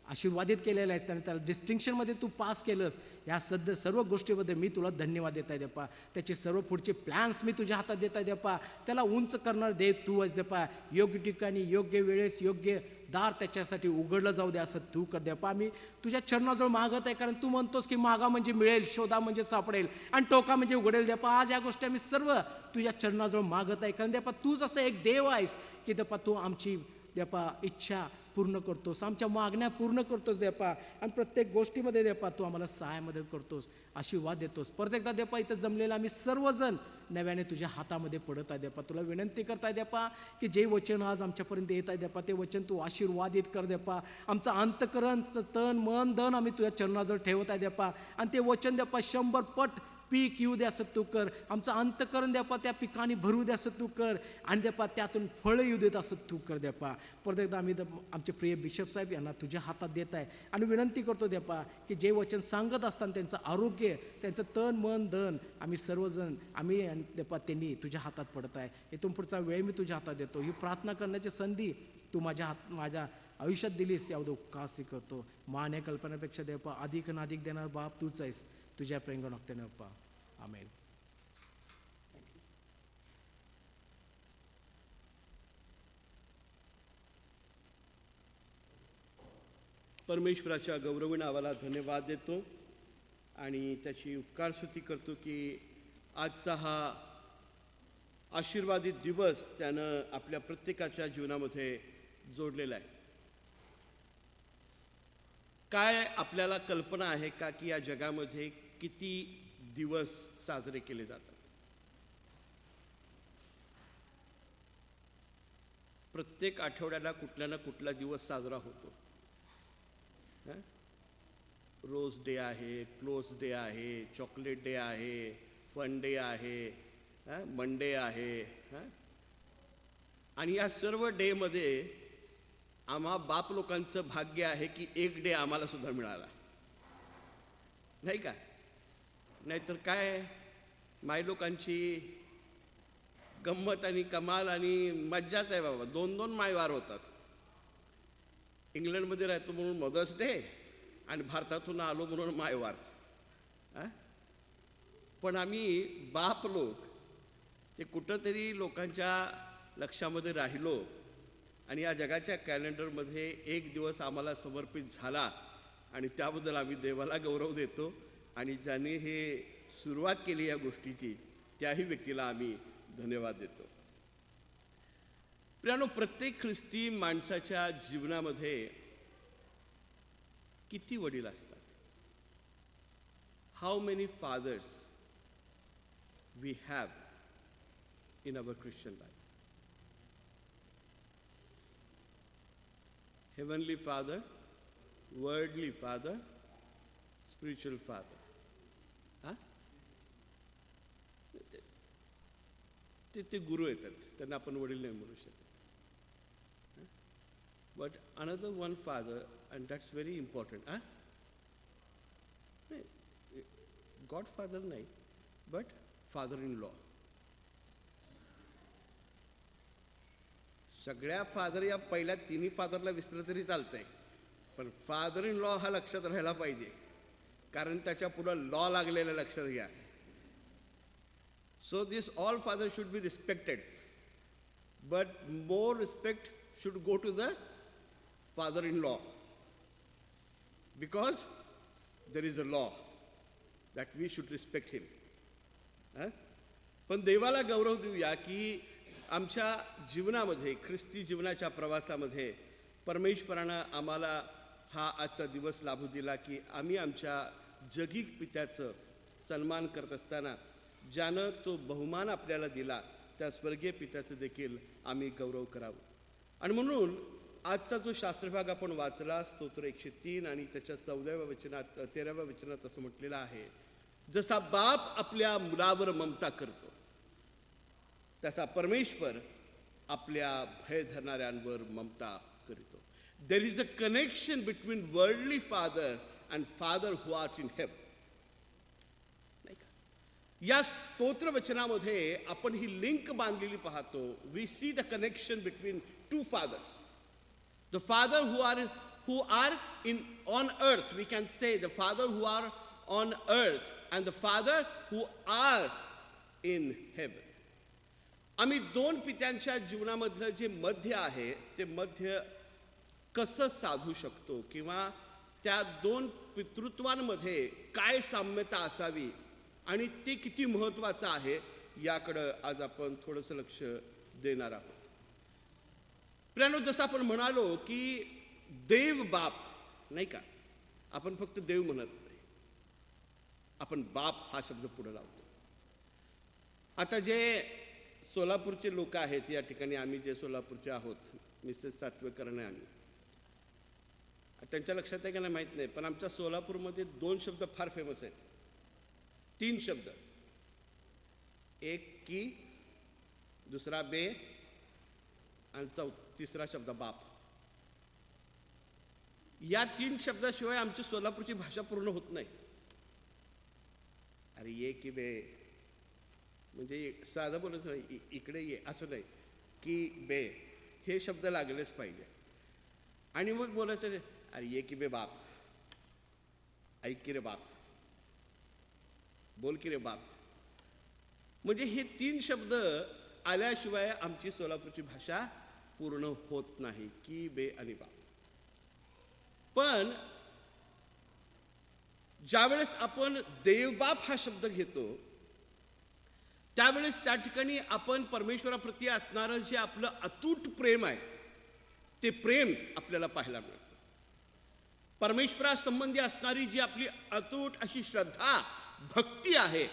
आशीर्वादित केलेलं आहेस, त्याने त्याला डिस्टिंक्शनमध्ये तू पास केलंस. ह्या सर्व गोष्टीबद्दल मी तुला धन्यवाद देत आहे देपा. त्याचे सर्व पुढचे प्लॅन्स मी तुझ्या हातात देत आहे देपा. त्याला उंच करणार देव तू आहेस देपा. योग्य ठिकाणी, योग्य वेळेस, योग्य दार त्याच्यासाठी उघडलं जाऊ दे असं तू कर देपा. आम्ही तुझ्या चरणाजवळ मागत आहे, कारण तू म्हणतोस की मागा म्हणजे मिळेल, शोधा म्हणजे सापडेल आणि टोका म्हणजे उघडेल देपा. आज या गोष्टी आम्ही सर्व तुझ्या चरणाजवळ मागत आहे, कारण देपा तूच असं एक देव आहेस की देपा तू आमची देपा इच्छा पूर्ण करतोस, आमच्या मागण्या पूर्ण करतोस देपा. आणि प्रत्येक गोष्टीमध्ये देपा तू आम्हाला सहाय्य मदत करतोस, आशीर्वाद देतोस. परत एकदा देपा इथं जमलेला आम्ही सर्वजण नव्याने तुझ्या हातामध्ये पडत आहे देपा. तुला विनंती करताय देपा की जे वचन आज आमच्यापर्यंत येत आहे देपा, ते वचन तू आशीर्वादित कर देपा. आमचं अंतकरणचं तन मन धन आम्ही तुझ्या चरणाजवळ ठेवत आहे देपा. आणि ते वचन देपा 100 पट पीक येऊ दे असं तू कर. आमचं अंतकरण देपा त्या पिकाने भरू दे असं तू कर. आणि देपा त्यातून फळं येऊ देत असं तू कर देपा. परत एकदा आम्ही आमचे प्रिय बिशप साहेब यांना तुझ्या हातात देत आहे आणि विनंती करतो देपा की जे वचन सांगत असताना त्यांचं आरोग्य, त्यांचं तन मन धन आम्ही सर्वजण आम्ही देपा त्यांनी तुझ्या हातात पडत आहे. इथून पुढचा वेळ मी तुझ्या हातात देतो. ही प्रार्थना करण्याची संधी तू माझ्या आयुष्यात दिलीस, यावं उपकास करतो. मान या कल्पनेपेक्षा देपा अधिक आणि अधिक देणार बाप तूच आहेस. तुझ्या प्रेंगण हक्त्याने अप्पा, आमेन. परमेश्वराच्या गौरवी नावाला धन्यवाद देतो आणि त्याची उपकार स्तुती करतो की आजचा हा आशीर्वादित दिवस त्यानं आपल्या प्रत्येकाच्या जीवनामध्ये जोडलेला आहे. काय आपल्याला कल्पना आहे का की या जगामध्ये किती दिवस साजरे केले जातात? प्रत्येक आठवड्याला कुठला ना कुठला दिवस साजरा होतो. रोज डे आहे, क्लोज डे आहे, चॉकलेट डे आहे, फन डे आहे, मंडे आहे. आणि या सर्व डेमध्ये आम्हा बाप लोकांचं भाग्य आहे की एक डे आम्हाला सुद्धा मिळाला, नाही का? नाहीतर काय माय लोकांची गंमत आणि कमाल आणि मज्जाच आहे बाबा. 2-2 मायवार होतात. इंग्लंडमध्ये राहतो म्हणून मदर्स डे आणि भारतातून आलो म्हणून मायवार. पण आम्ही बाप लोक ते कुठंतरी लोकांच्या लक्षामध्ये राहिलो आणि या जगाच्या कॅलेंडरमध्ये एक दिवस आम्हाला समर्पित झाला आणि त्याबद्दल आम्ही देवाला गौरव देतो. आणि ज्याने हे सुरुवात केली या गोष्टीची त्याही व्यक्तीला आम्ही धन्यवाद देतो. प्रियानो, प्रत्येक ख्रिस्ती माणसाच्या जीवनामध्ये किती वडील असतात? How many fathers we have in our Christian life? Heavenly father, worldly father, spiritual father. ते गुरु येतात, त्यांना आपण वडील नाही म्हणू शकत. But another one father, and that's very important. नाही, गॉड फादर नाही, बट फादर इन लॉ. सगळ्या फादर या पहिल्या तिन्ही फादरला विसरलं तरी चालतंय, पण फादर इन लॉ हा लक्षात राहायला पाहिजे, कारण त्याच्या पुढं लॉ लागलेलं लक्षात घ्या. So this all fathers should be respected, but more respect should go to the father-in-law, because there is a law that we should respect him. पण देवाला गौरव देऊया की आमच्या जीवनामध्ये, ख्रिस्ती जीवनाच्या प्रवासामध्ये परमेश्वरानं आम्हाला हा आजचा दिवस लाभू दिला की आम्ही आमच्या जगिक पित्याचं सन्मान करत असताना ज्यानं तो बहुमान आपल्याला दिला त्या स्वर्गीय पित्याचं देखील आम्ही गौरव करावं. आणि म्हणून आजचा जो शास्त्रभाग आपण वाचला, स्तोत्र 103 आणि त्याच्या 14व्या वचनात 13व्या वचनात असं म्हटलेलं आहे, जसा बाप आपल्या मुलावर ममता करतो तसा परमेश्वर आपल्या भय धरणाऱ्यांवर ममता करतो. There is a connection between worldly father and father who art in heaven. या स्तोत्र वचनामध्ये आपण ही लिंक बांधलेली पाहतो. We see the connection between two fathers. The father who are in on earth, we can say the father who are on earth and the father who are in heaven. आम्ही दोन पित्यांच्या जीवनामधलं जे मध्य आहे ते मध्य कसं साधू शकतो किंवा त्या दोन पितृत्वांमध्ये काय साम्यता असावी आणि ते किती महत्त्वाचं आहे याकडं आज आपण थोडंसं लक्ष देणार आहोत. प्रियानो, जसं आपण म्हणालो की देव बाप, नाही का, आपण फक्त देव म्हणत नाही, आपण बाप हा शब्द पुढे लावतो. आता जे सोलापूरचे लोक आहेत, या ठिकाणी आम्ही जे सोलापूरचे आहोत, मिसेस सातवेकर आणि आम्ही, त्यांच्या लक्षात आहे का नाही माहीत नाही, पण आमच्या सोलापूरमध्ये 2 शब्द फार फेमस आहेत. 3 शब्द, एक की, दुसरा बे आणि तिसरा शब्द बाप. या 3 शब्दाशिवाय आमची सोलापूरची भाषा पूर्ण होत नाही. अरे ये की बे म्हणजे साधं बोलत नाही, इकडे ये असं नाही, की बे हे शब्द लागलेच पाहिजे. आणि मग बोलायचं, अरे ये की बे बाप, ऐक की रे बाप, बोल की रे बाप. म्हणजे हे 3 शब्द आल्याशिवाय आमची सोलापूरची भाषा पूर्ण होत नाही, की बे आणि बाप. पण ज्यावेळेस आपण देवबाप हा शब्द घेतो त्यावेळेस त्या ठिकाणी आपण परमेश्वराप्रती असणारं जे आपलं अतूट प्रेम आहे ते प्रेम आपल्याला पाहायला मिळतं. परमेश्वरासंबंधी असणारी जी आपली अतूट अशी श्रद्धा, भक्ती आहे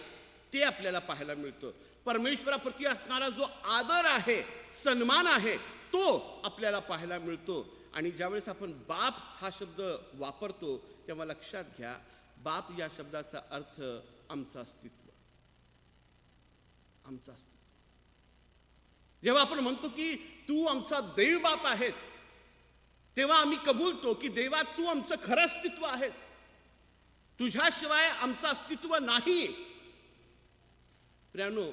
ते आपल्याला पाहायला मिळतं. परमेश्वराप्रती असणारा जो आदर आहे, सन्मान आहे, तो आपल्याला पाहायला मिळतो. आणि ज्यावेळेस आपण बाप हा शब्द वापरतो तेव्हा लक्षात घ्या, बाप या शब्दाचा अर्थ आमचं अस्तित्व, आमचं अस्तित्व. जेव्हा आपण म्हणतो की तू आमचा देवबाप आहेस, तेव्हा आम्ही कबूलतो की देवा तू आमचं खरं अस्तित्व आहेस. तुझ्याशिवाय आमचं अस्तित्व नाही. प्रियानो,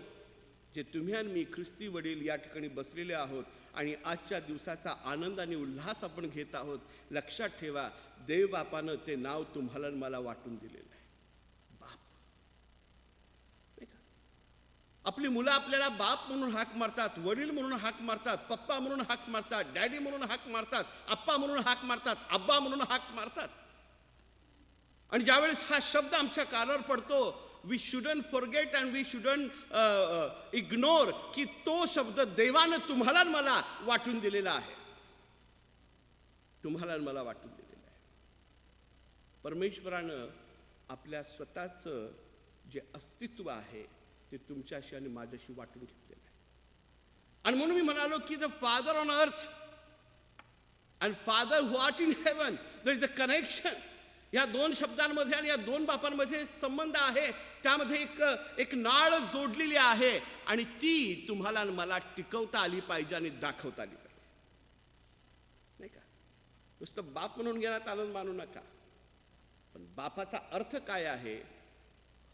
जे तुम्ही आणि मी ख्रिस्ती वडील या ठिकाणी बसलेले आहोत आणि आजच्या दिवसाचा आनंद आणि उल्हास आपण घेत आहोत, लक्षात ठेवा देवबापानं ते नाव तुम्हाला आणि मला वाटून दिलेलं आहे, बाप. नाही का? आपली मुलं आपल्याला बाप म्हणून हाक मारतात, वडील म्हणून हाक मारतात, पप्पा म्हणून हाक मारतात, डॅडी म्हणून हाक मारतात, आप्पा म्हणून हाक मारतात, आब्बा म्हणून हाक मारतात. आणि ज्यावेळेस हा शब्द आमच्या कानावर पडतो, we shouldn't forget and we shouldn't ignore की तो शब्द देवानं तुम्हाला आणि मला वाटून दिलेला आहे. तुम्हाला आणि मला वाटून दिलेला आहे. परमेश्वरानं आपल्या स्वतःचं जे अस्तित्व आहे ते तुमच्याशी आणि माझ्याशी वाटून घेतलेलं आहे. आणि म्हणून मी म्हणालो की the father on earth and father who art in heaven, there is a connection. या दोन शब्दांमध्ये आणि या दोन बापांमध्ये संबंध आहे. त्यामध्ये एक नाळ जोडलेली आहे आणि ती तुम्हाला आणि मला टिकवता आली पाहिजे आणि दाखवता आली पाहिजे. नाही का? नुसतं बाप म्हणून घेण्यात आनंद मानू नका, पण बापाचा अर्थ काय आहे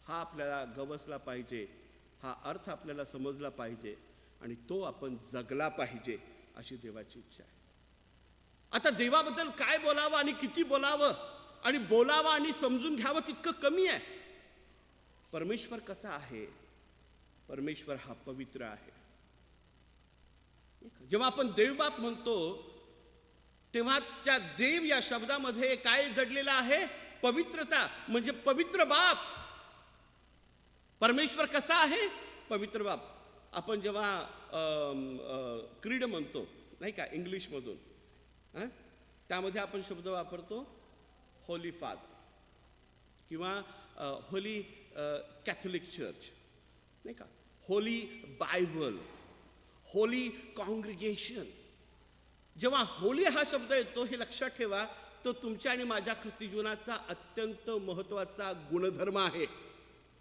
हा आपल्याला गवसला पाहिजे, हा अर्थ आपल्याला समजला पाहिजे आणि तो आपण जगला पाहिजे, अशी देवाची इच्छा आहे. आता देवाबद्दल काय बोलावं आणि किती बोलावं आणि बोलावं आणि समजून घ्यावं तितकं कमी आहे. परमेश्वर कसा आहे? परमेश्वर हा पवित्र आहे. जेव्हा आपण देवबाप म्हणतो तेव्हा त्या देव या शब्दामध्ये काय दडलेलं आहे? पवित्रता. म्हणजे पवित्र बाप. परमेश्वर कसा आहे? पवित्र बाप. आपण जेव्हा क्रीड म्हणतो नाही का इंग्लिशमधून, त्यामध्ये आपण शब्द वापरतो होली फादर किंवा होली कॅथोलिक चर्च, नाही का, होली बायबल, होली कॉंग्रिगेशन. जेव्हा होली हा शब्द येतो हे लक्षात ठेवा, तो तुमच्या आणि माझ्या ख्रिस्ती जीवनाचा अत्यंत महत्त्वाचा गुणधर्म आहे.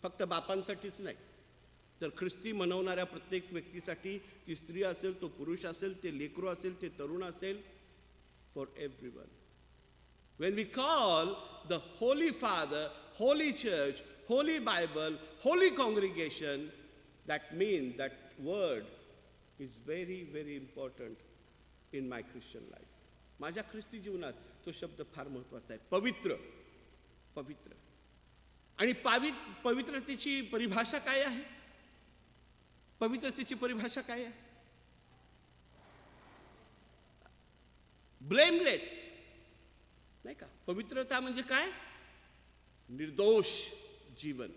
फक्त बापांसाठीच नाही, तर ख्रिस्ती मनवणाऱ्या प्रत्येक व्यक्तीसाठी, ती स्त्री असेल, तो पुरुष असेल, ते लेकरू असेल, ते तरुण असेल, for everyone. When we call the Holy Father, Holy Church, Holy Bible, Holy Congregation, that means that word is very, very important in my Christian life. माझ्या ख्रिस्ती जीवनात तो शब्द फार महत्त्वाचा आहे. पवित्र. पवित्र. आणि पवित्रतेची परिभाषा काय आहे? पवित्रतेची परिभाषा काय आहे? ब्लेमलेस. नाही का? पवित्रता म्हणजे काय? निर्दोष जीवन,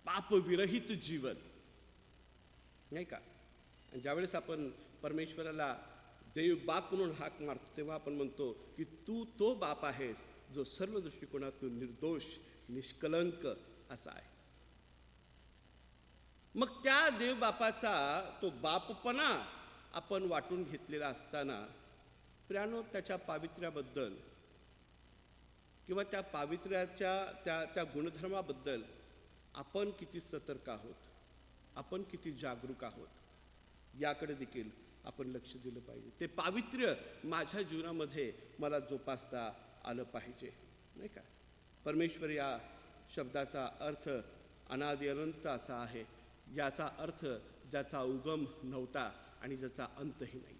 पापविरहित जीवन. नाही का? आणि ज्यावेळेस आपण परमेश्वराला देव बाप म्हणून हाक मारतो तेव्हा आपण म्हणतो की तू तो बाप आहेस जो सर्व दृष्टिकोनातून निर्दोष, निष्कलंक असा आहेस. मग त्या देवबापाचा तो बापपणा आपण वाटून घेतलेला असताना प्रियानो, त्याच्या पावित्र्याबद्दल किंवा त्या पावित्र्याच्या त्या गुणधर्माबद्दल आपण किती सतर्क आहोत, आपण किती जागरूक आहोत, याकडे देखील आपण लक्ष दिलं पाहिजे. ते पावित्र्य माझ्या जीवनामध्ये मला जोपासता आलं पाहिजे. नाही का? परमेश्वर या शब्दाचा अर्थ अनादि अनंत असा आहे, याचा अर्थ ज्याचा उगम नव्हता आणि ज्याचा अंतही नाही.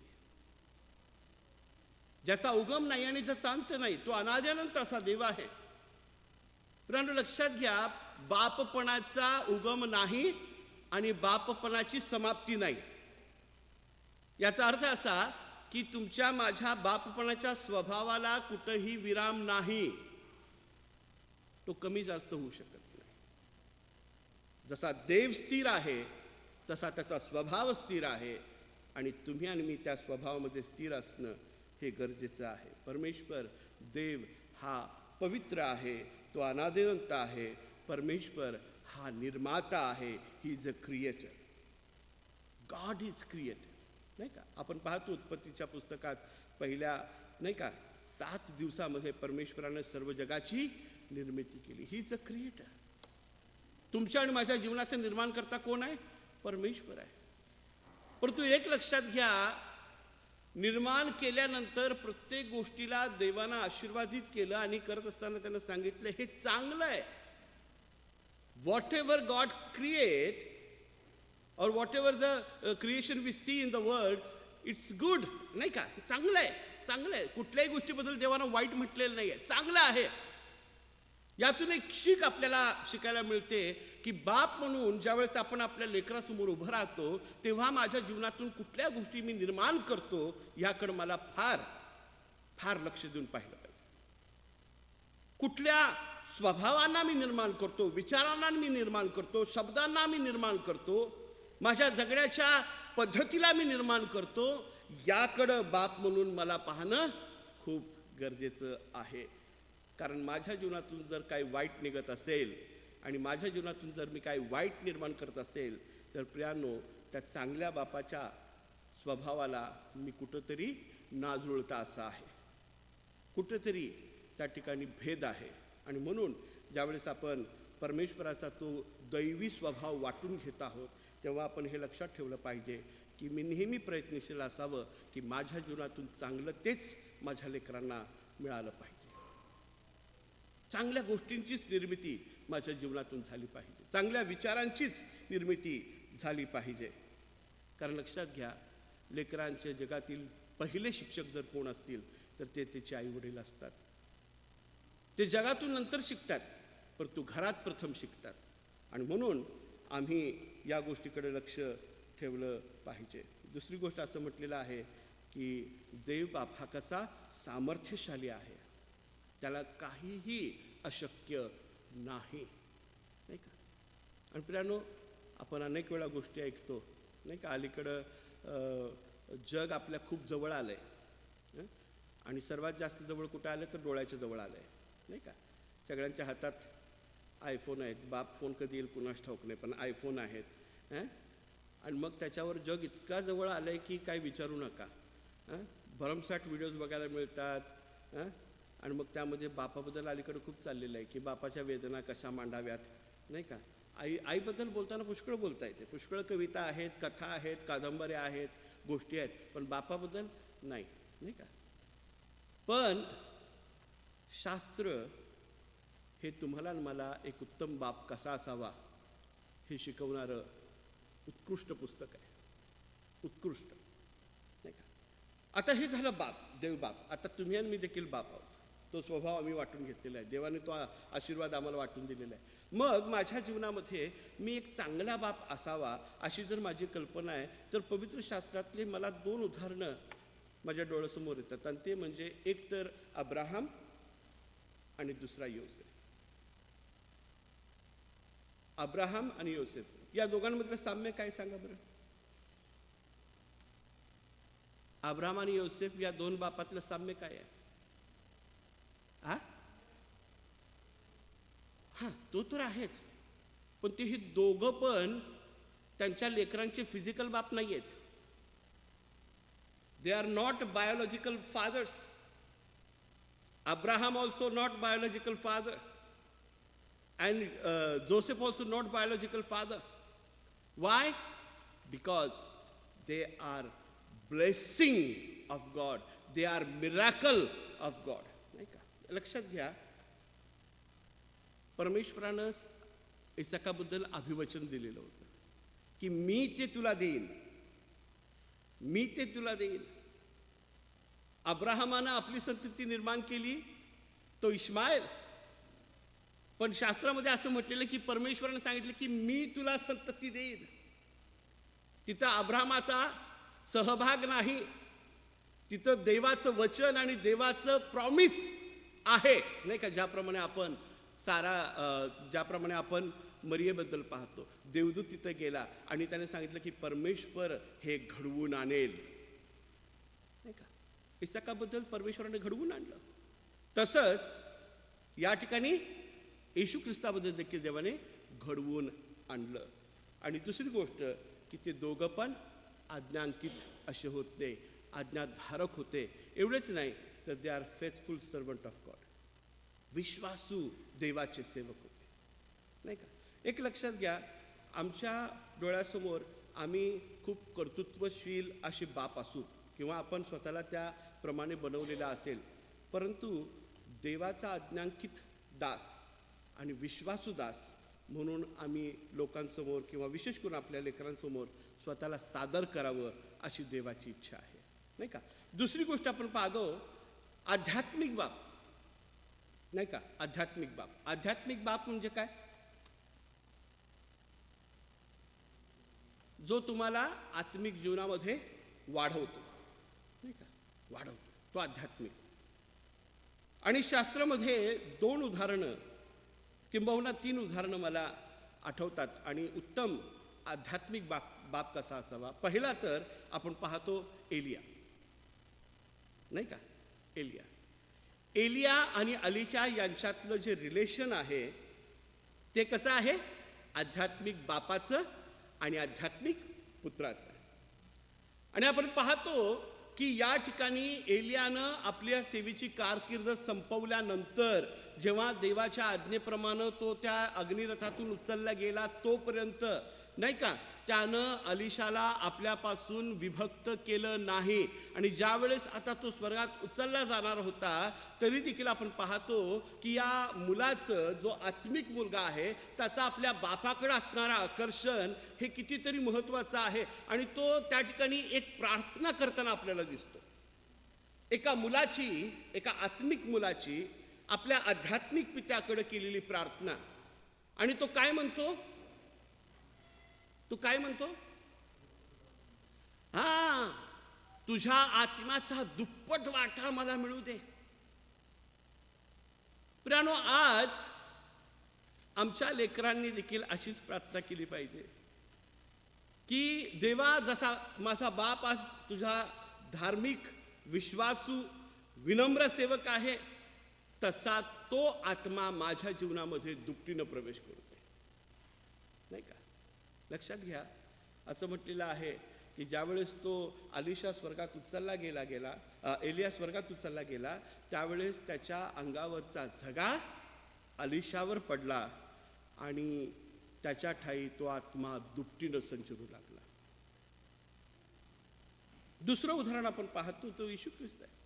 ज्याचा उगम नाही आणि ज्याचा अंत नाही, तो अनादि अनंत असा देव आहे. परंतु लक्षात घ्या, बापपणाचा उगम नाही आणि बापपणाची समाप्ती नाही. याचा अर्थ असा की तुमच्या माझ्या बापपणाच्या स्वभावाला कुठेही विराम नाही, तो कमी जास्त होऊ शकत नाही. जसा देव स्थिर आहे तसा त्याचा स्वभाव स्थिर आहे आणि तुम्ही आणि मी त्या स्वभावामध्ये स्थिर असणं हे गरजेचं आहे. परमेश्वर देव हा पवित्र आहे, तो अनादिअनंत आहे. परमेश्वर हा निर्माता आहे. He is a creator. God is creator. नाही का? आपण पाहतो उत्पत्तीच्या पुस्तकात पहिल्या नाही का 7 दिवसामध्ये परमेश्वराने सर्व जगाची निर्मिती केली. He is a creator. तुमच्या आणि माझ्या जीवनाचं निर्माण करता कोण आहे? परमेश्वर आहे. परंतु एक लक्षात घ्या, निर्माण केल्यानंतर प्रत्येक गोष्टीला देवानं आशीर्वादित केलं आणि करत असताना त्यानं सांगितलं हे चांगलं आहे. Whatever God create or whatever the creation we see in the world, it's good. नाही का? हे चांगलं आहे, चांगलं आहे. कुठल्याही गोष्टीबद्दल देवानं वाईट म्हटलेलं नाही आहे, चांगलं आहे. यातून एक शीख आपल्याला शिकायला मिळते की बाप म्हणून ज्यावेळेस आपण आपल्या लेकरासमोर उभं राहतो तेव्हा माझ्या जीवनातून कुठल्या गोष्टी मी निर्माण करतो याकडे मला फार फार लक्ष देऊन पाहिलं पाहिजे. कुठल्या स्वभावांना मी निर्माण करतो, विचारांना मी निर्माण करतो, शब्दांना मी निर्माण करतो, माझ्या जगण्याच्या पद्धतीला मी निर्माण करतो, याकडं बाप म्हणून मला पाहणं खूप गरजेचं आहे. कारण माझ्या जीवनातून जर काही वाईट निघत असेल आणि माझ्या जीवनातून जर मी काही वाईट निर्माण करत असेल तर प्रियांनो, त्या चांगल्या बापाच्या स्वभावाला मी कुठंतरी नाजुळता असं आहे, कुठंतरी त्या ठिकाणी भेद आहे. आणि म्हणून ज्यावेळेस आपण परमेश्वराचा तो दैवी स्वभाव वाटून घेत आहोत तेव्हा आपण हे लक्षात ठेवलं पाहिजे की मी नेहमी प्रयत्नशील असावं की माझ्या जीवनातून चांगलं तेच माझ्या लेकरांना मिळालं पाहिजे. चांगल्या गोष्टींचीच निर्मिती माझ्या जीवनातून झाली पाहिजे, चांगल्या विचारांचीच निर्मिती झाली पाहिजे. कारण लक्षात घ्या, लेकरांच्या जगातील पहिले शिक्षक जर कोण असतील तर ते त्याचे आईवडील असतात. ते जगातून नंतर शिकतात परंतु घरात प्रथम शिकतात. आणि म्हणून आम्ही या गोष्टीकडे लक्ष ठेवलं पाहिजे. दुसरी गोष्ट असं म्हटलेलं आहे की देवबाप हा कसा सामर्थ्यशाली आहे, त्याला काहीही अशक्य नाही, नाही का? आणि प्रियांनो, आपण अनेक वेळा गोष्टी ऐकतो नाही का, अलीकडं जग आपल्या खूप जवळ आलं आहे आणि सर्वात जास्त जवळ कुठं आलं तर डोळ्याच्या जवळ आलं आहे, नाही का? सगळ्यांच्या हातात आयफोन आहेत. बाप फोन कधी येईल कुणास ठाऊक नाही, पण आयफोन आहेत. आणि मग त्याच्यावर जग इतका जवळ आलं आहे की काय विचारू नका. भरमसाठ व्हिडिओज बघायला मिळतात. आणि मग त्यामध्ये बापाबद्दल अलीकडे खूप चाललेलं आहे की बापाच्या वेदना कशा मांडाव्यात, नाही का? आईबद्दल बोलताना पुष्कळ बोलता येते, पुष्कळ कविता आहेत, कथा आहेत, कादंबऱ्या आहेत, गोष्टी आहेत, पण बापाबद्दल नाही, नाही का? पण शास्त्र हे तुम्हाला आणि मला एक उत्तम बाप कसा असावा हे शिकवणारं उत्कृष्ट पुस्तक आहे, उत्कृष्ट, नाही का? आता हे झालं बाप, देवबाप. आता तुम्ही आणि मी देखील बाप आहोत. तो स्वभाव आम्ही वाटून घेतलेला आहे, देवाने तो आशीर्वाद आम्हाला वाटून दिलेला आहे. मग माझ्या जीवनामध्ये मी एक चांगला बाप असावा अशी जर माझी कल्पना आहे तर पवित्र शास्त्रातले मला 2 उदाहरणं माझ्या डोळ्यासमोर येतात. आणि ते म्हणजे एक तर अब्राहम आणि दुसरा योसेफ. अब्राहम आणि योसेफ या दोघांमधलं साम्य काय सांगा बरं? अब्राहम आणि योसेफ या 2 बापातलं साम्य काय आहे? तो तर आहेच, पण ते हे दोघं पण त्यांच्या लेकरांचे फिजिकल बाप नाही आहेत. They are not biological fathers. Abraham also not biological father and Joseph also not biological father. Why? Because they are blessing of God. They are miracle of God. नाही का? लक्षात घ्या, परमेश्वरानं इसाकाबद्दल अभिवचन दिलेलं होतं की मी ते तुला देईन, मी ते तुला देईन. अब्राहमानं आपली संतती निर्माण केली, तो इश्माईल. पण शास्त्रामध्ये असं म्हटलेलं की परमेश्वराने सांगितलं की मी तुला संतती देईन. तिथं अब्राहमाचा सहभाग नाही, तिथं देवाचं वचन आणि देवाचं प्रॉमिस आहे, नाही का? ज्याप्रमाणे आपण ज्याप्रमाणे आपण मरियेबद्दल पाहतो, देवदूत तिथं गेला आणि त्याने सांगितलं की परमेश्वर हे घडवून आणेल, नाही का? इसाकाबद्दल परमेश्वराने घडवून आणलं. तसंच या ठिकाणी येशू ख्रिस्ताबद्दल देखील देवाने घडवून आणलं. आणि दुसरी गोष्ट की ते दोघं पण आज्ञांकित असे होते, आज्ञाधारक होते. एवढेच नाही तर they are faithful servant of God, विश्वासू देवाचे सेवक होते, नाही का? एक लक्षात घ्या, आमच्या डोळ्यासमोर आम्ही खूप कर्तृत्वशील असे बाप असू किंवा आपण स्वतःला त्याप्रमाणे बनवलेला असेल, परंतु देवाचा आज्ञांकित दास आणि विश्वासू दास म्हणून आम्ही लोकांसमोर किंवा विशेष करून आपल्या लेकरांसमोर स्वतःला सादर करावं अशी देवाची इच्छा आहे, नाही का. दुसरी गोष्ट आपण पाहतो, आध्यात्मिक बाप, नाही का. आध्यात्मिक बाप, आध्यात्मिक बाप म्हणजे काय? जो तुम्हाला आत्मिक जीवनामध्ये वाढवतो, नाही का, वाढवतो, तो आध्यात्मिक. आणि शास्त्रामध्ये 2 उदाहरणं किंबहुना 3 उदाहरणं मला आठवतात आणि उत्तम आध्यात्मिक बाप कसा असावा. पहिला तर आपण पाहतो एलिया, नाही का. एलिया आणि अलीशा यांच्यातलं जे रिलेशन आहे ते कसं आहे? आध्यात्मिक बापाचं आणि आध्यात्मिक पुत्राचं. आणि आपण पाहतो की या ठिकाणी एलियानं आपल्या सेवेची कारकीर्द संपवल्यानंतर जेव्हा देवाच्या आज्ञेप्रमाणे तो त्या अग्निरथातून उचलला गेला तोपर्यंत, नाही का, त्यानं अलीशाला आपल्यापासून विभक्त केलं नाही. आणि ज्या वेळेस आता तो स्वर्गात उचलला जाणार होता तरी देखील आपण पाहतो की या मुलाचं, जो आत्मिक मुलगा आहे, त्याचा आपल्या बापाकडे असणारा आकर्षण हे कितीतरी महत्त्वाचं आहे. आणि तो त्या ठिकाणी एक प्रार्थना करताना आपल्याला दिसतो, एका मुलाची, एका आत्मिक मुलाची आपल्या आध्यात्मिक पित्याकडे केलेली प्रार्थना. आणि तो काय म्हणतो? तुझ्या आत्म्याचा दुप्पट वाटा मला मिळू दे. प्रियानो, आज आमच्या लेकरांनी देखील अशीच प्रार्थना केली पाहिजे की देवा, जसा माझा बाप आज तुझा धार्मिक, विश्वासू, विनम्र सेवक आहे, तसा तो आत्मा माझ्या जीवनामध्ये दुपटीनं प्रवेश करू दे, नाही का. लक्षात घ्या, असं म्हटलेलं आहे की ज्यावेळेस तो अलीशा स्वर्गात उचलला गेला, एलिया स्वर्गात उचलला गेला, त्यावेळेस त्याच्या अंगावरचा झगा अलीशावर पडला आणि त्याच्या ठाई तो आत्मा दुपटीनं संचरू लागला. दुसरं उदाहरण आपण पाहतो तो येशू ख्रिस्त आहे.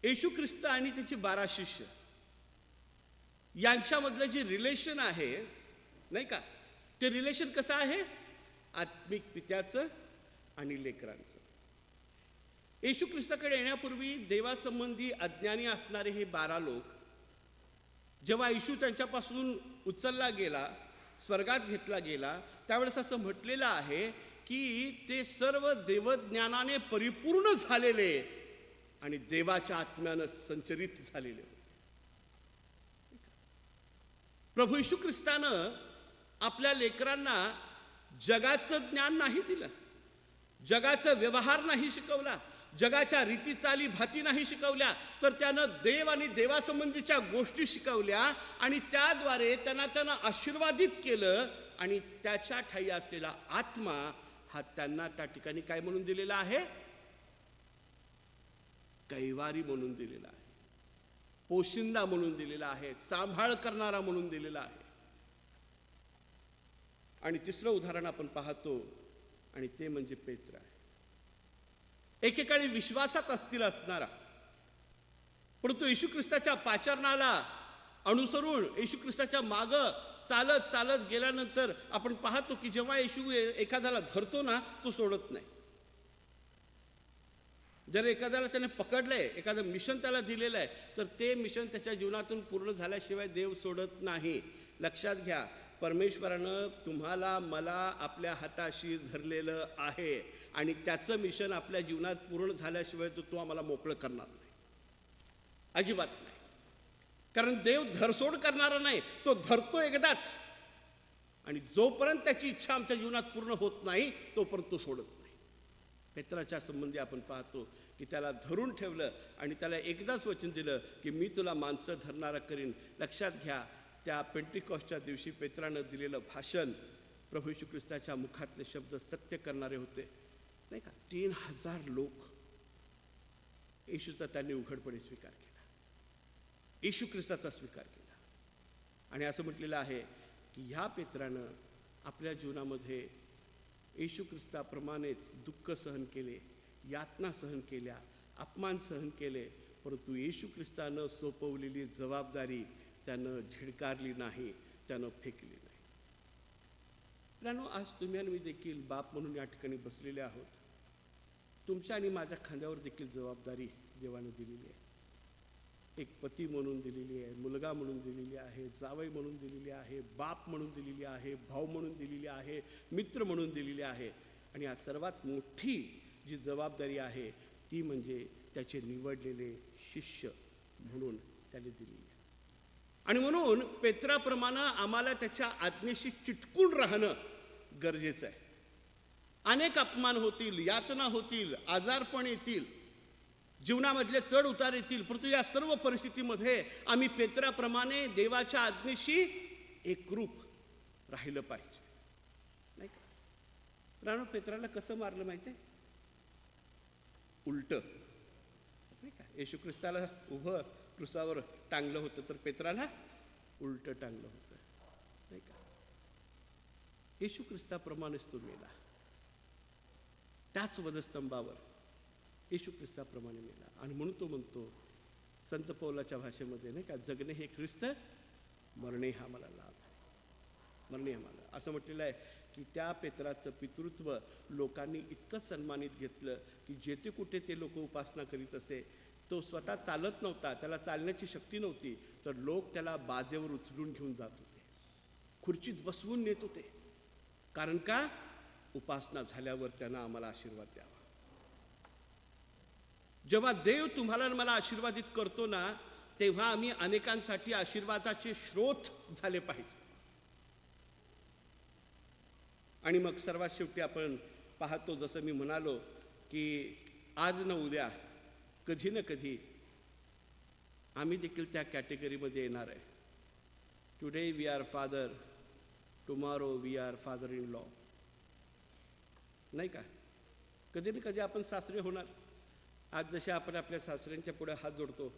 येशू ख्रिस्त आणि त्याचे 12 शिष्य यांच्यामधलं जे रिलेशन आहे, नाही का, ते रिलेशन कसं आहे? आत्मिक पित्याचं आणि लेकरांचं. येशू ख्रिस्ताकडे येण्यापूर्वी देवासंबंधी अज्ञानी असणारे हे 12 लोक, जेव्हा येशू त्यांच्यापासून उचलला गेला, स्वर्गात घेतला गेला, त्यावेळेस असं म्हटलेलं आहे की ते सर्व देवज्ञानाने परिपूर्ण झालेले आणि देवाच्या आत्म्यानं संचरित झालेले. प्रभू येशू ख्रिस्तानं आपल्या लेकरांना जगाचं ज्ञान नाही दिलं, जगाचा व्यवहार नाही शिकवला, जगाच्या रीती चाली भाती नाही शिकवल्या, तर त्यानं देव आणि देवासंबंधीच्या गोष्टी शिकवल्या आणि त्याद्वारे त्यानं आशीर्वादित केलं. आणि त्याच्या ठाई असलेला आत्मा हा त्यांना त्या ठिकाणी काय म्हणून दिलेला आहे? कैवारी म्हणून दिलेला आहे, पोशिंदा म्हणून दिलेला आहे, सांभाळ करणारा म्हणून दिलेला आहे. आणि तिसरं उदाहरण आपण पाहतो आणि ते म्हणजे पेत्र आहे. एकेकाळी विश्वासात अस्थिर असणारा, परंतु येशू ख्रिस्ताच्या पाचारणाला अनुसरून येशू ख्रिस्ताच्या मागं चालत चालत गेल्यानंतर आपण पाहतो की जेव्हा येशू एखाद्याला धरतो ना, तो सोडत नाही. जर एखाद्याला त्याने पकडलंय, एखादं मिशन त्याला दिलेलं आहे, तर ते मिशन त्याच्या जीवनातून पूर्ण झाल्याशिवाय देव सोडत नाही. लक्षात घ्या, परमेश्वरानं तुम्हाला मला आपल्या हाताशी धरलेलं आहे आणि त्याचं मिशन आपल्या जीवनात पूर्ण झाल्याशिवाय तो आम्हाला मोकळं करणार नाही, अजिबात नाही. कारण देव धरसोड करणारा नाही, तो धरतो एकदाच आणि जोपर्यंत त्याची इच्छा आमच्या जीवनात पूर्ण होत नाही तोपर्यंत तो सोडत नाही. पेत्राच्या संबंधी आपण पाहतो की त्याला धरून ठेवलं आणि त्याला एकदाच वचन दिलं की मी तुला माणसं धरणारा करीन. लक्षात घ्या, त्या पेंटिकॉस्टच्या दिवशी पेत्रानं दिलेलं भाषण प्रभू येशू ख्रिस्ताच्या मुखातले शब्द सत्य करणारे होते, नाही का. 3000 लोक येशूचा त्यांनी उघडपणे स्वीकार केला, येशू ख्रिस्ताचा स्वीकार केला. आणि असं म्हटलेलं आहे की ह्या पेत्रानं आपल्या जीवनामध्ये येशू ख्रिस्ताप्रमाणेच दुःख सहन केले, यातना सहन केल्या, अपमान सहन केले, परंतु येशू ख्रिस्तानं सोपवलेली जबाबदारी त्यानं झिडकारली नाही, त्यानं फेकली नाही. मित्रांनो, आज तुम्ही आणि मी देखील बाप म्हणून या ठिकाणी बसलेले आहोत. तुमच्या आणि माझ्या खांद्यावर देखील जबाबदारी देवाने दिलेली आहे. एक पती म्हणून दिलेली आहे, मुलगा म्हणून दिलेली आहे, जावई म्हणून दिलेली आहे, बाप म्हणून दिलेली आहे, भाऊ म्हणून दिलेली आहे, मित्र म्हणून दिलेली आहे. आणि या सर्वात मोठी जी जबाबदारी आहे ती म्हणजे त्याचे निवडलेले शिष्य म्हणून त्याने दिलेली आहे. आणि म्हणून पेत्राप्रमाणे आम्हाला त्याच्या आज्ञेशी चिटकून राहणं गरजेचं आहे. अनेक अपमान होतील, यातना होतील, आजारपण येतील, जीवनामधले चढ उतार येतील, परंतु या सर्व परिस्थितीमध्ये आम्ही पेत्राप्रमाणे देवाच्या आज्ञेशी एकरूप राहिलं पाहिजे, नाही का? राणो, पेत्राला कसं मारलं माहिती आहे? उलट, नाही का? येशू ख्रिस्ताला उभं क्रुसावर टांगलं होतं, तर पेत्राला उलट टांगलं होतं, नाही का? येशू ख्रिस्ताप्रमाणेच तो मेला, त्याच वधस्तंभावर येशू ख्रिस्ताप्रमाणे मेला. आणि म्हणून तो म्हणतो संत पौलाच्या भाषेमध्ये, नाही का, जगणे हे ख्रिस्त, मरणे हा मला लाभ आहे. मरणे हा मला, असं म्हटलेलं आहे की त्या पेत्राचं पितृत्व लोकांनी इतकं सन्मानित घेतलं की जेथे कुठे ते लोक उपासना करीत असे, तो स्वतः चालत नव्हता, त्याला चालण्याची शक्ती नव्हती, तर लोक त्याला बाजेवर उचलून घेऊन जात होते, खुर्चीत बसवून नेत होते. कारण का? उपासना झाल्यावर त्यानं आम्हाला आशीर्वाद द्यावा. जेव्हा देव तुम्हाला आणि मला आशीर्वादित करतो ना, तेव्हा आम्ही अनेकांसाठी आशीर्वादाचे स्रोत झाले पाहिजे. आणि मग सर्वात शेवटी आपण पाहतो, जसं मी म्हणालो की आज न उद्या कधी ना कधी आम्ही देखील त्या कॅटेगरीमध्ये येणार आहे. Today we are father, tomorrow we are father in law, नाही का? कधी ना कधी आपण सासरे होणार. आज जसे आपण आपल्या सासऱ्यांच्या पुढे हात जोडतो,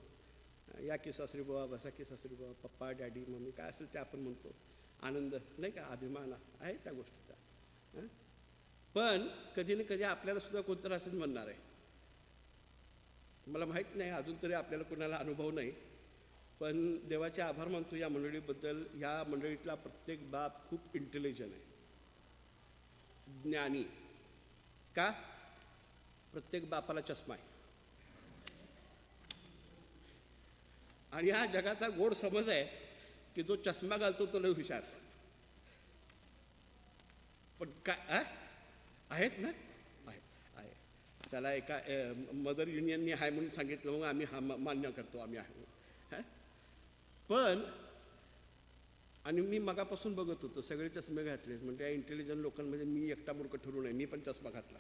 या की सासरी बुवा, बसा की सासरी बुवा, पप्पा, डॅडी, मम्मी, काय असेल ते आपण म्हणतो, आनंद, नाही का, अभिमान आहे त्या गोष्टीचा. पण कधी ना कधी आपल्याला सुद्धा कोणतरी असंच म्हणणार आहे. मला माहीत नाही, अजून तरी आपल्याला कोणाला अनुभव नाही, पण देवाचे आभार मानतो या मंडळीबद्दल. या मंडळीतला प्रत्येक बाप खूप इंटेलिजंट आहे, ज्ञानी. का? प्रत्येक बापाला चष्मा आहे. आणि हा जगाचा गोड समज आहे की जो चष्मा घालतो तो लय हुशार. पण काय आहेत ना, आहे. चला, एका मदर युनियननी आहे म्हणून सांगितलं, मग आम्ही हा मान्य करतो, आम्ही आहे. पण आणि मी मगापासून बघत होतो, सगळे चष्मे घातले, म्हणजे या इंटेलिजंट लोकांमध्ये मी एकटा मूर्ख ठरू नये, मी पण चष्मा घातला.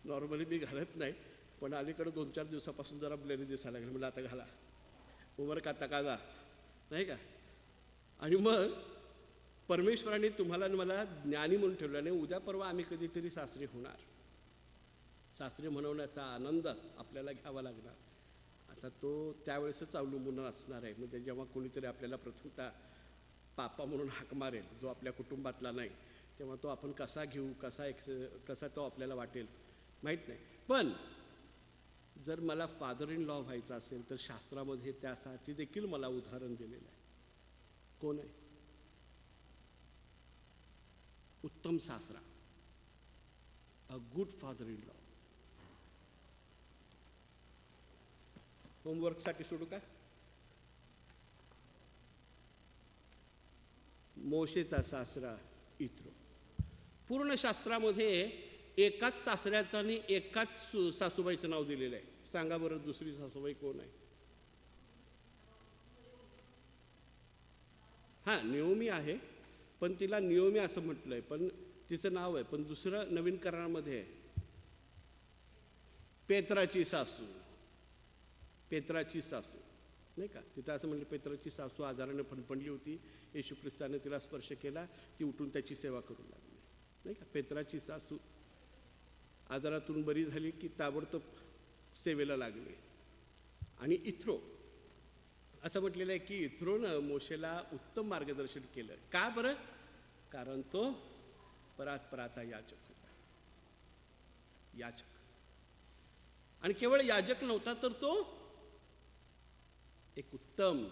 नॉर्मली मी घालत नाही, पण अलीकडे 2-4 दिवसापासून जरा ब्लेरी दिसायला लागले. मला आता घाला, उमर का तकाजा, नाही का? आणि मग परमेश्वराने तुम्हाला आणि मला ज्ञानी म्हणून ठेवल्याने उद्या परवा आम्ही कधीतरी सासरे होणार. सासरे म्हणवण्याचा आनंद आपल्याला घ्यावा लागणार. आता तो त्यावेळेसच अवलंबून असणार आहे. म्हणजे जेव्हा कोणीतरी आपल्याला प्रथमतः पापा म्हणून हाक मारेल, जो आपल्या कुटुंबातला नाही, तेव्हा तो आपण कसा घेऊ, कसा तो आपल्याला वाटेल माहीत नाही. पण जर मला फादर इन लॉ व्हायचं असेल तर शास्त्रामध्ये त्यासाठी देखील मला उदाहरण दिलेलं आहे. कोण आहे? उत्तम सासरा, a good father in law. होमवर्कसाठी सोडू का? मोशेचा सासरा इत्रो. पूर्ण शास्त्रामध्ये एकाच सासऱ्याचं आणि एकाच सासूबाईचं नाव दिलेलं आहे. सांगा बरं, दुसरी सासूबाई कोण आहे? हां, नियोमी आहे, पण तिला नियोमी असं म्हटलंय, पण तिचं नाव आहे. पण दुसरं नवीन करारामध्ये आहे पेत्राची सासू. पेत्राची सासू, नाही का? तिथं असं म्हणलं, पेत्राची सासू आजाराने फणफणली होती, येशू ख्रिस्ताने तिला स्पर्श केला, ती उठून त्याची सेवा करू लागली, नाही का? पेत्राची सासू आजारातून बरी झाली की ताबडतोब सेवेला लागली. आणि इथ्रो, असं म्हटलेलं आहे की इथ्रोनं मोशेला उत्तम मार्गदर्शन केलं. का बरं? कारण तो परात्पराचा याजक होता. याजक. आणि केवळ याजक नव्हता, तर तो एक उत्तम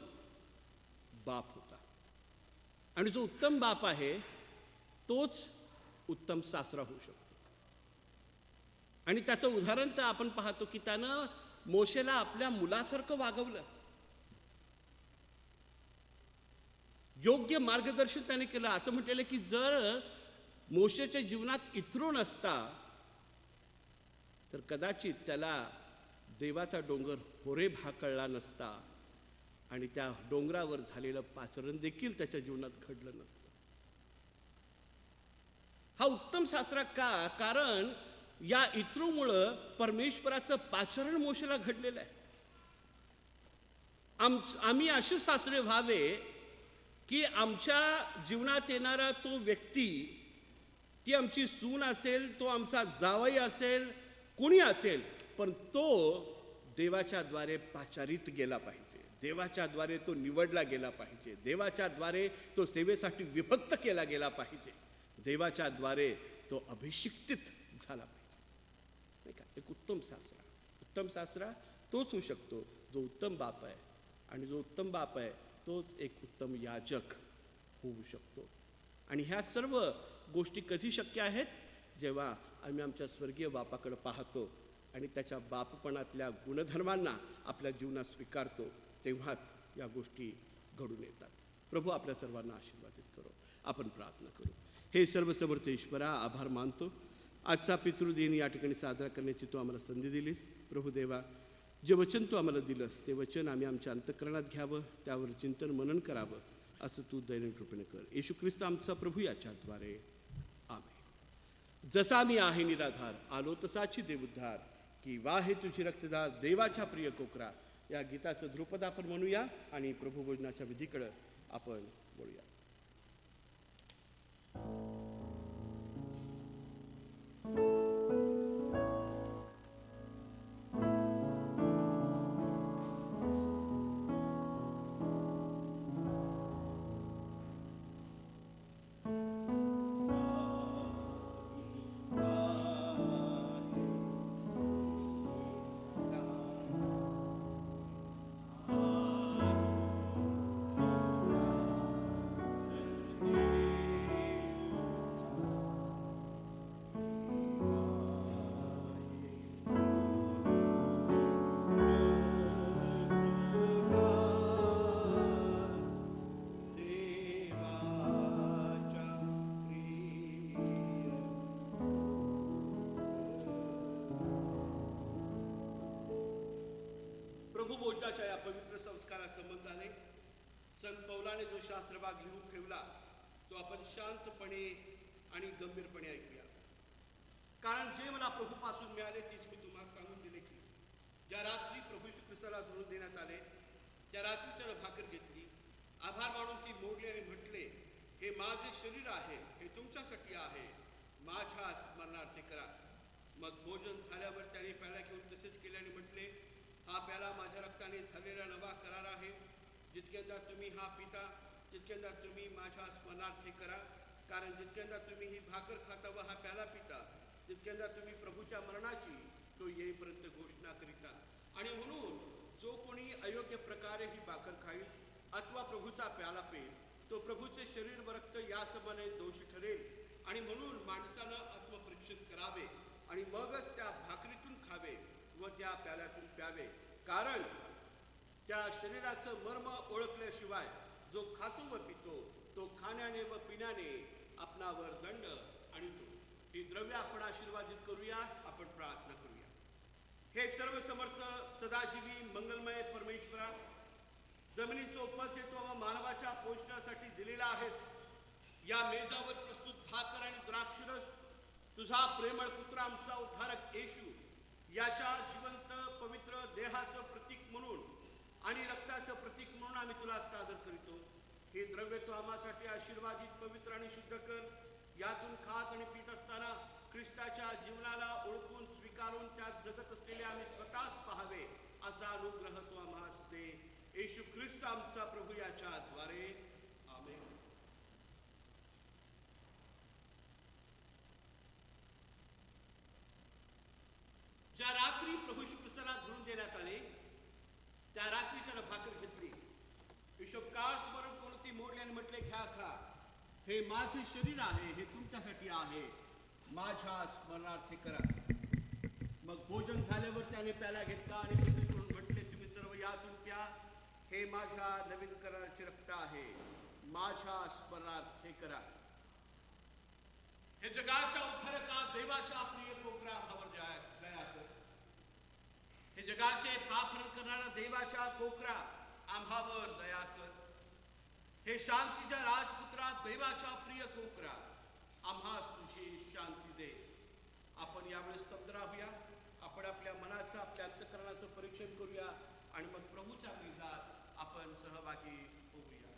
बाप होता. आणि जो उत्तम बाप आहे तोच उत्तम सासरा होऊ शकतो. आणि त्याचं उदाहरण तर आपण पाहतो की त्यानं मोशेला आपल्या मुलासारखं वागवलं. योग्य मार्गदर्शन त्याने केलं. असं म्हटलेलं की जर मोशेच्या जीवनात इथ्रो नसता तर कदाचित त्याला देवाचा डोंगर होरेब हा कळला नसता आणि त्या डोंगरावर झालेलं पाचरण देखील त्याच्या जीवनात घडलं नसतं. हा उत्तम सासरा का? कारण या इत्रोमुळं परमेश्वराचं पाचरण मोशेला घडलेलं आहे. आम्ही असे सासरे व्हावे की आमच्या जीवनात येणारा तो व्यक्ती, ती आमची सून असेल, तो आमचा जावई असेल, कोणी असेल, पण तो देवाच्या द्वारे पाचारित गेला पाहिजे. देवाच्या द्वारे तो निवडला गेला पाहिजे. देवाच्या द्वारे तो सेवेसाठी विभक्त केला गेला पाहिजे. देवाच्या द्वारे तो अभिषिक्तित झाला पाहिजे. नाही का? एक उत्तम सासरा. उत्तम सासरा तोच होऊ शकतो जो उत्तम बाप आहे. आणि जो उत्तम बाप आहे तोच एक उत्तम याजक होऊ शकतो. आणि ह्या सर्व गोष्टी कधी शक्य आहेत? जेव्हा आम्ही आमच्या स्वर्गीय बापाकडे पाहतो आणि त्याच्या बापपणातल्या गुणधर्मांना आपल्या जीवनात स्वीकारतो, तेव्हाच या गोष्टी घडून येतात. प्रभू आपल्या सर्वांना आशीर्वादित करो. आपण प्रार्थना करू. हे सर्वसमर्थ ईश्वरा, आभार मानतो आजचा पितृदिन या ठिकाणी साजरा करण्याची तू आम्हाला संधी दिलीस. प्रभू देवा, जे वचन तू आम्हाला दिलंस ते वचन आम्ही आमच्या अंतःकरणात घ्यावं, त्यावर चिंतन मनन करावं, असं तू दैनिक कृपेने कर. येशू ख्रिस्त आमचा प्रभू याच्याद्वारे. आमेन. जसा मी आहे निराधार, आलो तसाची देवउद्धार, की वाहे तुझी रक्तदार देवाच्या प्रिय कोकरा. या गीताचं ध्रुपद आपण म्हणूया आणि प्रभुभोजनाच्या विधीकडे आपण बोलूया. प्रभुभोजनाच्या या पवित्र संस्कारासंबंधाने संत पौलाने जो शास्त्रभाग लिहून ठेवला तो आपण शांतपणे आणि गंभीरपणे ऐकूया. कारण जे मला प्रभूपासून मिळाले तेच मी तुम्हाला सांगून दिले की ज्या रात्री प्रभू यीशू ख्रिस्ताला धरून देण्यात आले त्या रात्री त्यानं भाकर घेतली, आभार मानून ती मोडली आणि म्हटले, हे माझे शरीर आहे, हे तुमच्यासाठी आहे, माझ्या स्मरणार्थ करा. मग भोजन झाल्यावर त्याने प्याला घेऊन तसेच केल्याने म्हटले, हा प्याला माझ्या रक्ताने झालेला नवा करार आहे. जितक्यांदा तुम्ही हा पिता तितक्यांदा तुम्ही माझ्या स्मरणार्थ करा. कारण जितक्यांदा तुम्ही ही भाकर खाता व हा प्याला पिता तितक्यांदा तुम्ही प्रभूच्या मरणाची तो येईपर्यंत घोषणा करिता. आणि म्हणून जो कोणी अयोग्य प्रकारे ही भाकर खाईल अथवा प्रभूचा प्याला पेल तो प्रभूचे शरीर व रक्त यासमाने दोषी ठरेल. आणि म्हणून माणसानं आत्मपरीक्षण करावे आणि मगच त्या भाकरीतून खावे व त्या प्याल्यातून प्यावे. कारण त्या शरीराचं मर्म ओळखल्याशिवाय जो खातो व पितो तो खाण्याने व पिण्याने आपणावर दंड आणतो. ही द्रव्य आपण आशीर्वादित करूया. आपण प्रार्थना करूया. हे सर्व समर्थ सदाजीवी मंगलमय परमेश्वरा, जमिनीचं उपज तो मानवाच्या पोषणासाठी दिलेला आहेस. या मेजावर प्रस्तुत भाकर आणि द्राक्षरस तुझा प्रेमळ पुत्र आमचा उद्धारक येशू याच्या जिवंत पवित्र देहाचं प्रतीक म्हणून आणि रक्ताचं प्रतीक म्हणून आम्ही तुला सादर करीतो. हे द्रव्य तो आम्हासाठी आशीर्वादित, पवित्र आणि शुद्ध कर. यातून खात आणि पीत असताना ख्रिस्ताच्या जीवनाला ओळखून स्वीकारून त्यात जगत असलेले आम्ही स्वतःच पाहावे असा अनुग्रह तो आम्हास दे. येशू ख्रिस्त आमचा प्रभू याच्या द्वारे आमेन. ज्या रात्री प्रभू येशू ख्रिस्ताला झुळून देण्यात आले त्या रात्री त्यानं भाकर घेतली, हिशोबकाळ स्मरण करून ती मोडली आणि म्हटले, घ्या खा, हे माझे शरीर आहे, हे तुमच्यासाठी आहे, माझ्या स्मरणार्थ करा. मग भोजन झाल्यावर त्याने प्याला घेतला आणि प्रसिद्ध करून म्हटले, तुम्ही सर्व यातून प्या, हे माझ्या नवीन कराराचे रक्त आहे, माझ्या स्मरणार्थ करा. हे जगाच्या उद्धारका देवाच्या प्रिय कोकरावर दया कर. हे जगाचे पापहरण करणारा देवाच्या कोकरा आम्हावर दया कर. हे शांतीच्या राजपुत्रा देवाच्या प्रिय कोकरा आम्हास तुझी शांती दे. आपण यावेळी स्तब्ध राहूया. आपण आपल्या मनाचं, आपल्या अंतःकरणाचं परीक्षण करूया आणि मग प्रभूच्या मेजात आपण सहभागी होऊया.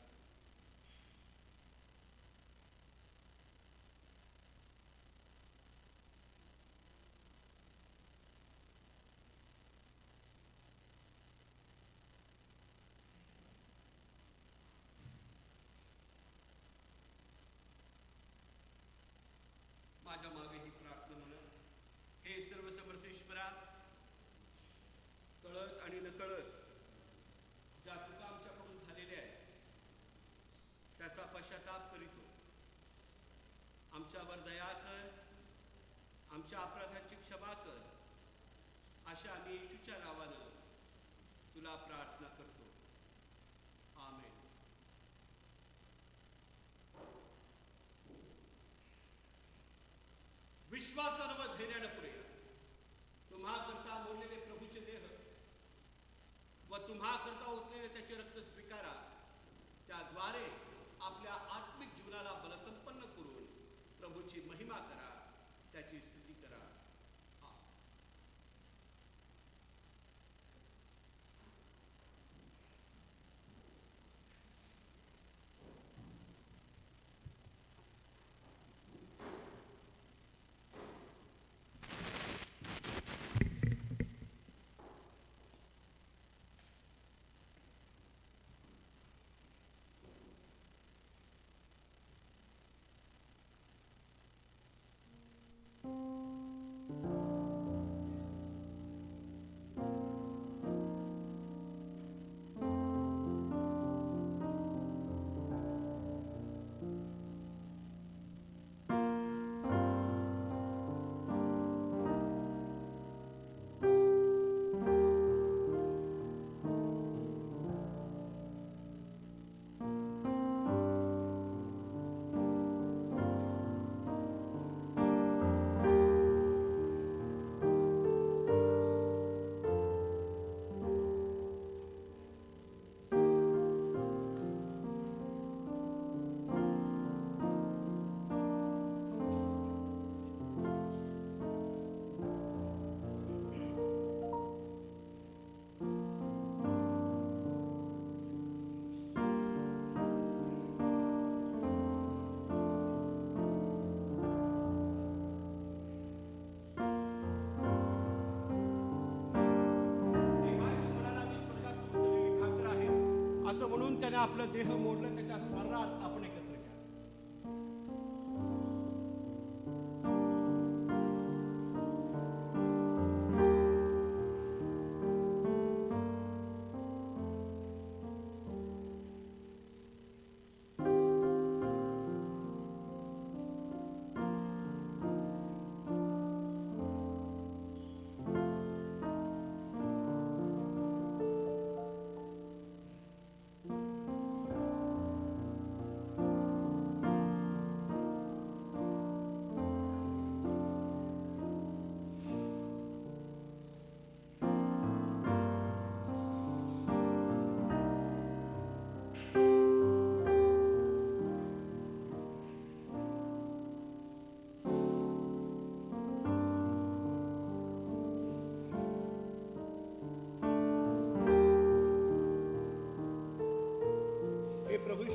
माझ्या मागे ही प्रार्थना म्हणा. हे सर्व समर्थ ईश्वरा, कळत आणि नकळत ज्या चुका आमच्याकडून झालेल्या आहेत त्याचा पश्चाताप करीतो. आमच्यावर दया कर, आमच्या अपराधाची क्षमा कर, अशा आम्ही येशूच्या नावानं तुला प्रार्थना करतो. आमेन. विश्वासानं व धैर्यानं पुढे या. तुम्हा करता मोडलेले प्रभूचे देह व तुम्हा करता ओतलेले त्याचे रक्त स्वीकारा. त्याद्वारे आपल्या आत्मिक जीवनाला बलसंपन्न करून प्रभूची महिमा करा, त्याची स्तुती करा. म्हणून त्याने आपलं देह मोडलं, त्याच्या स्मरणात आपण एकत्र घ्या.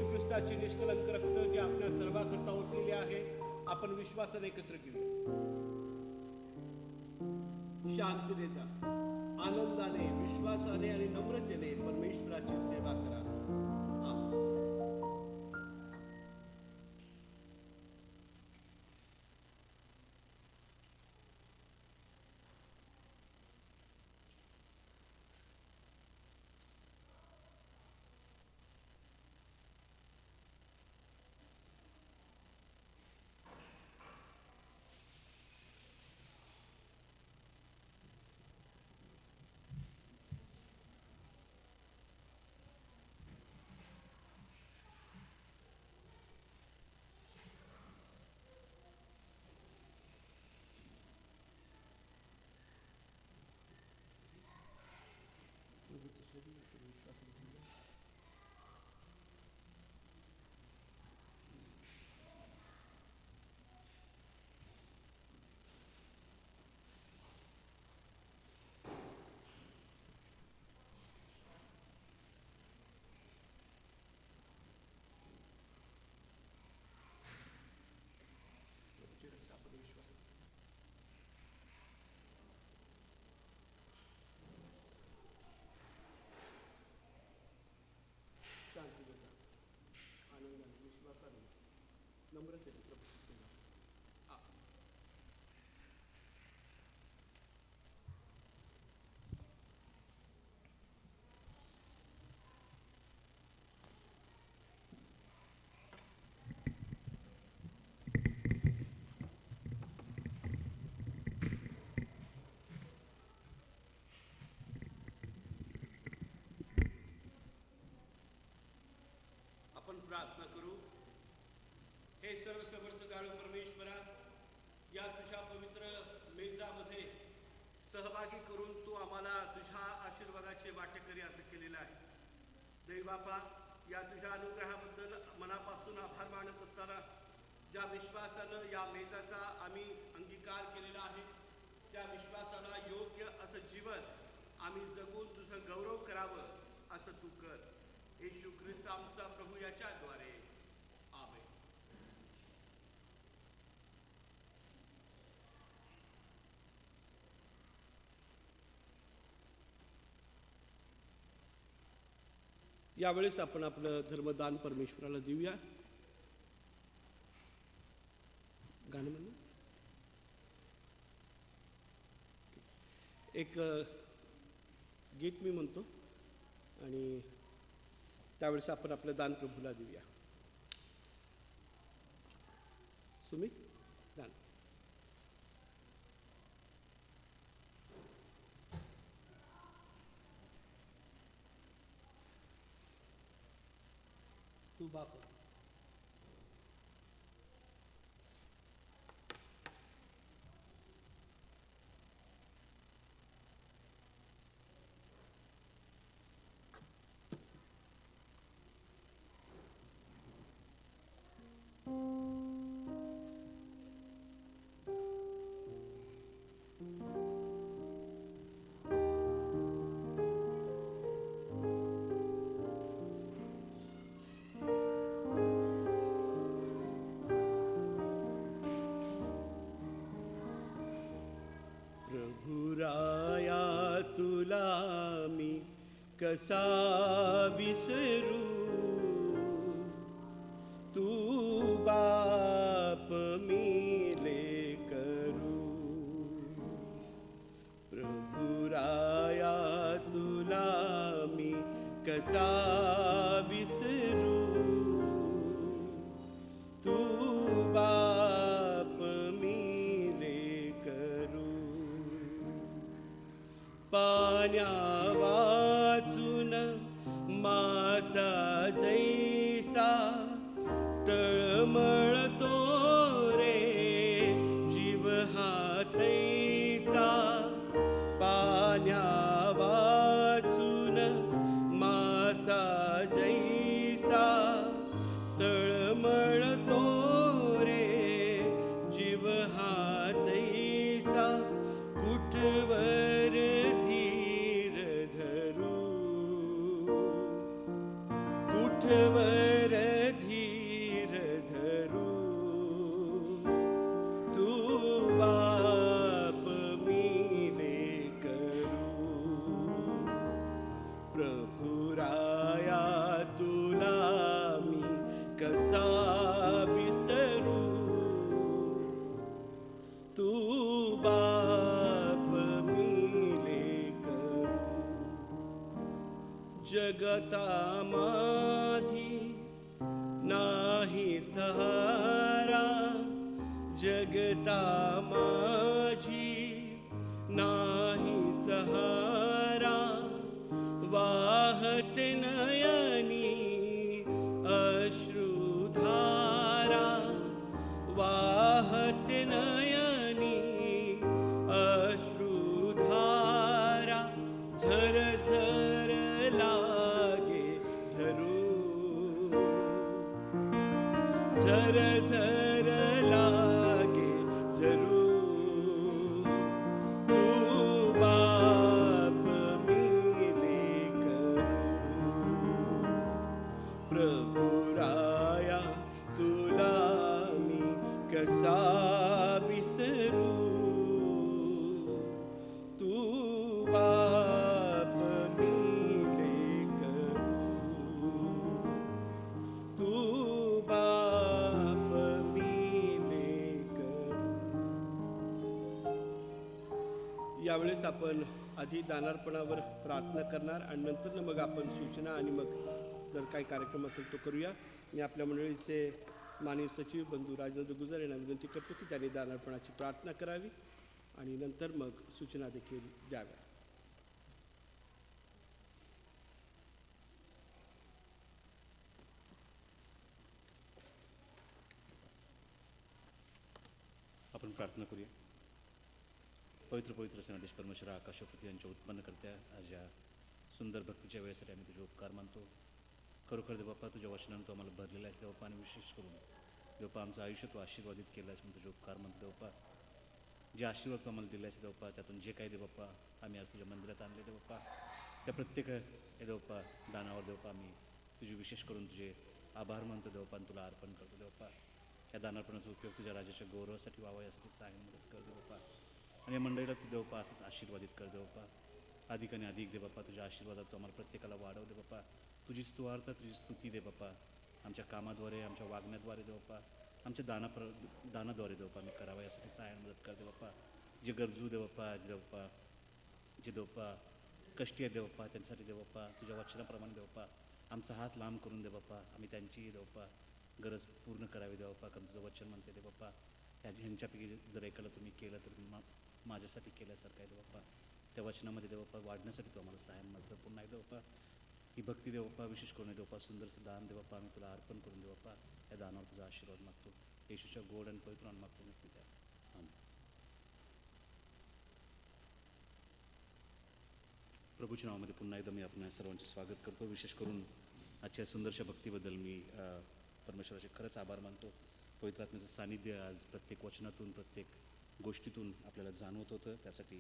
ख्रिस्ताची निष्कलंक रक्त जे आपल्या सर्वांकरता ओतलेले आहे, आपण विश्वासाने एकत्र घेऊया. शांततेचा, आनंदाने, विश्वासाने आणि नम्रतेने परमेश्वराची सेवा आपण प्रार्थना करू. हे सर्व समर्थ जाणू परमेश्वरा, या तुझ्या पवित्र मेजामध्ये सहभागी करून तू आम्हाला तुझ्या आशीर्वादाचे वाटेकरी असं केलेलं आहे. दैवबापा, या तुझ्या अनुग्रहाबद्दल मनापासून आभार मानत असताना ज्या विश्वासानं या मेजाचा आम्ही अंगीकार केलेला आहे, त्या विश्वासाला योग्य असं जीवन आम्ही जगून तुझं गौरव करावं असं तू कर. येशू ख्रिस्त आमचा प्रभू याच्याद्वारे आमेन. यावेळेस आपण आपलं धर्मदान परमेश्वराला देऊया. गाणं म्हणू. एक गीत मी म्हणतो आणि त्यावेळेस आपण आपलं दान प्रभूला देऊया. सुमित, दान. तू बाप. प्रभुराया तुला मी कसा विसरू, तू बाप मी लेकरू. प्रभुराया तुला मी कसा विसरू, तू बाप मी लेकरू. पाण्या वाचून मासा जैसा तळमळतो रे जीव हा तैसा. पाण्या वाचून मासा जैसा तळमळतो रे जीव हा तैसा. कुठवर धीर धरू, कुठवर धीर धरू, तू बाप मी लेकरू. प्रभुराया तुला मी कसा विसरू, तू बाप मी लेकरू. जगता माझी नाही सहारा, जगता माझी नाही सहारा. वाहत नयनी अश्रुधारा, वाहत नयनी अश्रुधारा. झर झर लागे झरू, झर झर लागे झरू, तू बाप मी लेकरू. प्रभुराया तुला मी कसा विसरू, तू बाप मी लेकरू, तू बाप यावेळेस आपण आधी दानार्पणावर प्रार्थना करणार आणि नंतर मग आपण सूचना आणि मग जर काही कार्यक्रम असेल तो करूया. मी आपल्या मंडळीचे माननीय सचिव बंधू राजेंद्र गुजर यांना विनंती करतो की त्यांनी दानार्पणाची प्रार्थना करावी आणि नंतर मग सूचना देखील द्याव्या. आपण प्रार्थना करूया. पवित्र पवित्र सेनाधीश परमेश्वरा आकाशपती यांच्या उत्पन्नकर्त्या आज या सुंदर भक्तीच्या वेळेसाठी आम्ही तुझे उपकार मानतो. खरोखर देवप्पा तुझ्या वचनानं तू आम्हाला भरलेला आहेस देवप्पा, आणि विशेष करून देवप्पा आमचं आयुष्य तू आशीर्वादित केलं आहेस म्हणून तुझे उपकार मानतो देवप्पा. जे आशीर्वाद तू आम्हाला दिला आहेस देवप्पा, त्यातून जे काही देवप्पा आम्ही आज तुझ्या मंदिरात आणले देवप्पा, त्या प्रत्येक हे देवप्पा दानावर देवप्पा आम्ही तुझे विशेष करून तुझे आभार मानतो देवप्पा आणि तुला अर्पण करतो देवप्पा. या दानार्पणाचा उपयोग तुझ्या राजाच्या गौरवासाठी व्हावा यासाठी सांग मदत कर देवप्पा. आणि या मंडळीला तू देवप्पा असंच आशीर्वादित कर देवप्पा. अधिक आणि अधिक दे बाप्पा, तुझ्या आशीर्वादात तू आम्हाला प्रत्येकाला वाढव दे बाप्पा. तुझी स्तुवार्थ तुझी स्तुती दे बाप्पा, आमच्या कामाद्वारे आमच्या वागण्याद्वारे दे बाप्पा, आमच्या दानाद्वारे दे बाप्पा आम्ही करावं यासाठी सहाय्य मदत कर दे बाप्पा. जे गरजू दे बाप्पा जे देवप्पा, जे देवप्पा कष्टी आहेत देवप्पा, त्यांच्यासाठी देवप्पा तुझ्या वचनाप्रमाणे देवप्पा आमचा हात लांब करून दे बाप्पा. आम्ही त्यांची देवप्पा गरज पूर्ण करावी देवप्पा, कारण तुझं वचन म्हणते दे बाप्पा. ह्यांच्यापैकी जर एकाला तुम्ही केलं तर माझ्यासाठी केल्यासारखं आहे देवप्पा. त्या वचनामध्ये देवप्पा वाढण्यासाठी तू आम्हाला सहाय्य मदत पुन्हा आहे देवप्पा. ही भक्ती देवप्पा विशेष करून देवप्पा सुंदरसं दान देवप्पा आम्ही तुला अर्पण करून देवप्पा. या दानावर तुझा आशीर्वाद मागतो. येशूच्या गोड आणि पवित्र नावात मागतो नक्की द्या. आमेन. प्रभूच्या नावामध्ये पुन्हा एकदा मी आपल्या सर्वांचे स्वागत करतो. विशेष करून आजच्या सुंदरशा भक्तीबद्दल मी परमेश्वराचे खरंच आभार मानतो. पवित्र आत्म्याचं सानिध्य आज प्रत्येक वचनातून प्रत्येक गोष्टीतून आपल्याला जाणवत होतं, त्यासाठी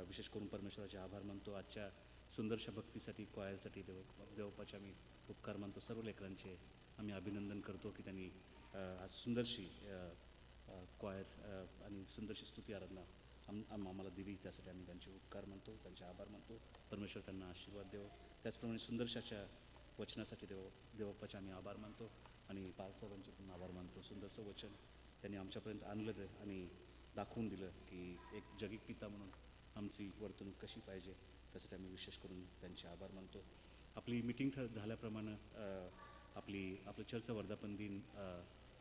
विशेष करून परमेश्वराचे आभार मानतो. आजच्या सुंदरशा भक्तीसाठी क्वायरसाठी देवप्पाचे आम्ही उपकार मानतो. सर्व लेकरांचे आम्ही अभिनंदन करतो की त्यांनी आज सुंदरशी क्वायर आणि सुंदरशी स्तुती आराधना आम्हाला दिली, त्यासाठी आम्ही त्यांचे उपकार मानतो, त्यांचे आभार मानतो. परमेश्वर त्यांना आशीर्वाद देव. त्याचप्रमाणे सुंदरशाच्या वचनासाठी देवप्पाचे आम्ही आभार मानतो आणि पालसाहेबांचे पण आभार मानतो. सुंदरसं वचन त्यांनी आमच्यापर्यंत आणलं आणि दाखवून दिलं की एक जगिक पिता म्हणून आमची वर्तणूक कशी पाहिजे, त्यासाठी आम्ही विशेष करून त्यांचे आभार मानतो. आपली मिटिंग झाल्याप्रमाणे आपलं चर्चचा वर्धापन दिन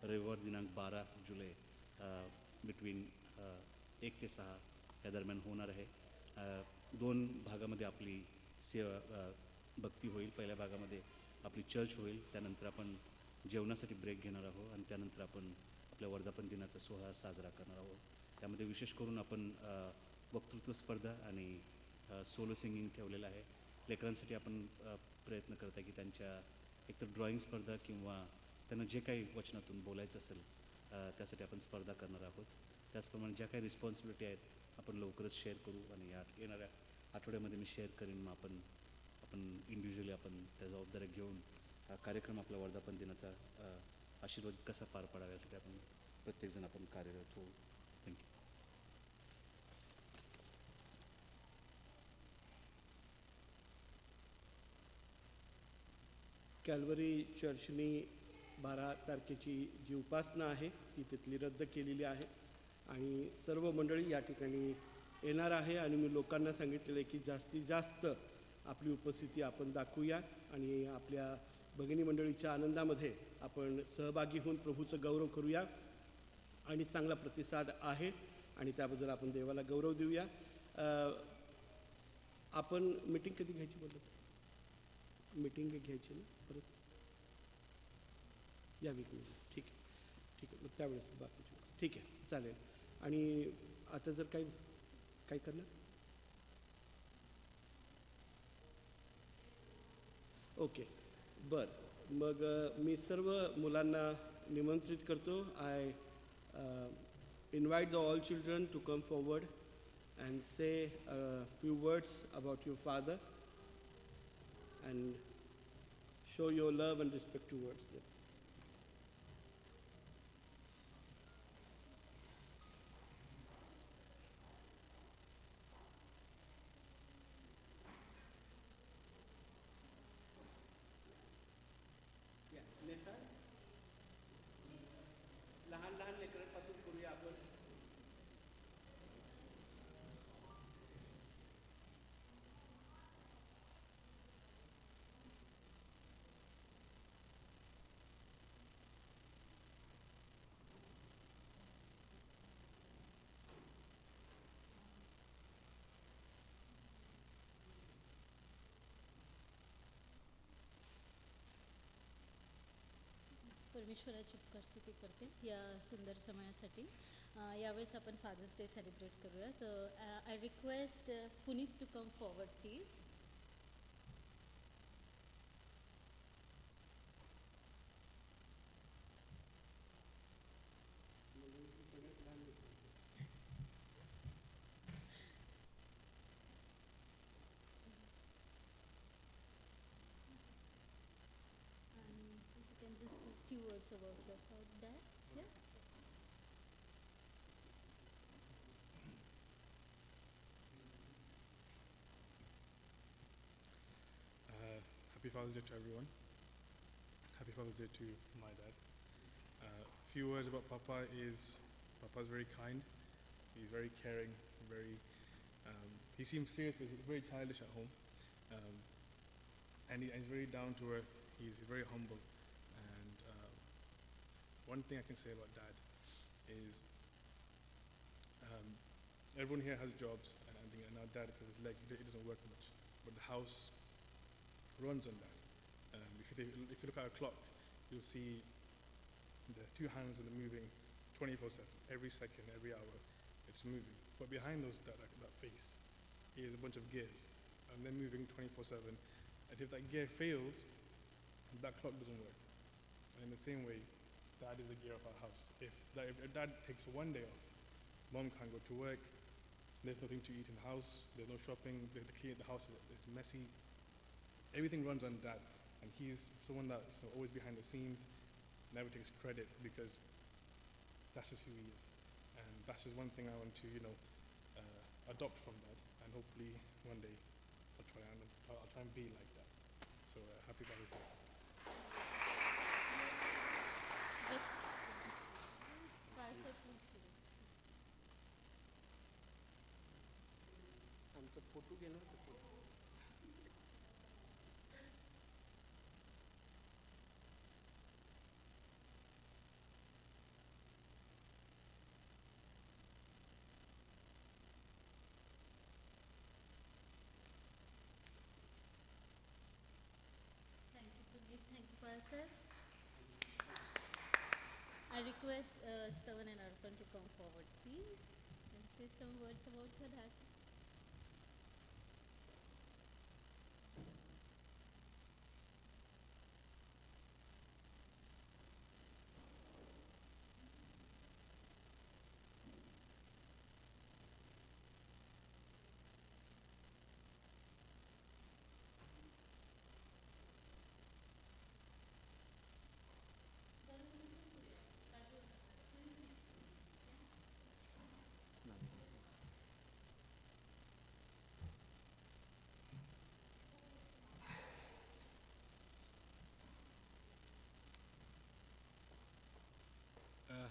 रविवार दिनांक 12 जुलै बिटवीन 1 ते 6 या दरम्यान होणार आहे. 2 भागामध्ये आपली भक्ती होईल. पहिल्या भागामध्ये आपली चर्च होईल, त्यानंतर आपण जेवणासाठी ब्रेक घेणार आहोत आणि त्यानंतर आपण आपल्या वर्धापन दिनाचा सोहळा साजरा करणार आहोत. त्यामध्ये विशेष करून आपण वक्तृत्व स्पर्धा आणि सोलो सिंगिंग ठेवलेलं आहे. लेकरांसाठी आपण प्रयत्न करत आहे की त्यांच्या एकतर ड्रॉइंग स्पर्धा किंवा त्यांना जे काही वचनातून बोलायचं असेल त्यासाठी आपण स्पर्धा करणार आहोत. त्याचप्रमाणे ज्या काही रिस्पॉन्सिबिलिटी आहेत आपण लवकरच शेअर करू आणि येणाऱ्या आठवड्यामध्ये मी शेअर करीन. मग आपण इंडिव्हिज्युअली आपण त्या जबाबदाऱ्या घेऊन कार्यक्रम आपला वर्धापन दिनाचा आशीर्वाद कसा पार पाडावा यासाठी आपण प्रत्येकजण आपण कार्यरत होऊ. थँक्यू. कॅल्वरी चर्चनी 12 तारखेची जी उपासना आहे ती तिथली रद्द केलेली आहे आणि सर्व मंडळी या ठिकाणी येणार आहे. आणि मी लोकांना सांगितलेलं आहे की जास्तीत जास्त आपली उपस्थिती आपण दाखवूया आणि आपल्या भगिनी मंडळीच्या आनंदामध्ये आपण सहभागी होऊन प्रभूचं गौरव करूया. आणि चांगला प्रतिसाद आहे आणि त्याबद्दल आपण देवाला गौरव देऊया. आपण मीटिंग कधी घ्यायची बोलत? मीटिंग घ्यायची ना परत या वीकमध्ये? ठीक आहे मग त्यावेळेस बाकीची ठीक आहे चालेल. आणि आता जर काय करणार? ओके बरं, मग मी सर्व मुलांना निमंत्रित करतो. I invite the all children to come forward and say a few words about your father and show your love and respect towards them. लहान लेकरांपासून करूया आपण. परमेश्वराची उपकार स्तुती करते या सुंदर समयासाठी. यावेळेस आपण फादर्स डे सेलिब्रेट करूया. तर I request Puneet to come forward please. And if you can just do few words about your dad. Yeah. Happy Father's Day to everyone. Happy Father's Day to my dad. A few words about Papa is Papa's very kind. He's very caring. He seems serious, but he's very childish at home. And he's very down to earth. He's very humble. And one thing I can say about Dad is everyone here has jobs, and our dad, because his leg, he doesn't work much. But the house runs on that. If you look at a clock, you'll see the two hands are moving 24/7, every second, every hour, it's moving. But behind that face is a bunch of gears, and they're moving 24/7. And if that gear fails, that clock doesn't work. And in the same way, Dad is the gear of our house. If Dad takes one day off, Mom can't go to work. There's nothing to eat in the house. There's no shopping. The house is messy. Everything runs on Dad, and he's someone that's always behind the scenes, never takes credit, because that's just who he is. And that's just one thing I want to, adopt from Dad, and hopefully one day I'll try and be like that. So happy Father's Day. Just tricep please. आमचा photo घेणार का photo? Thank you, Puneet. Thank you, Pal sir. I request Stavan and Arpan to come forward, please, and say some words about your dad.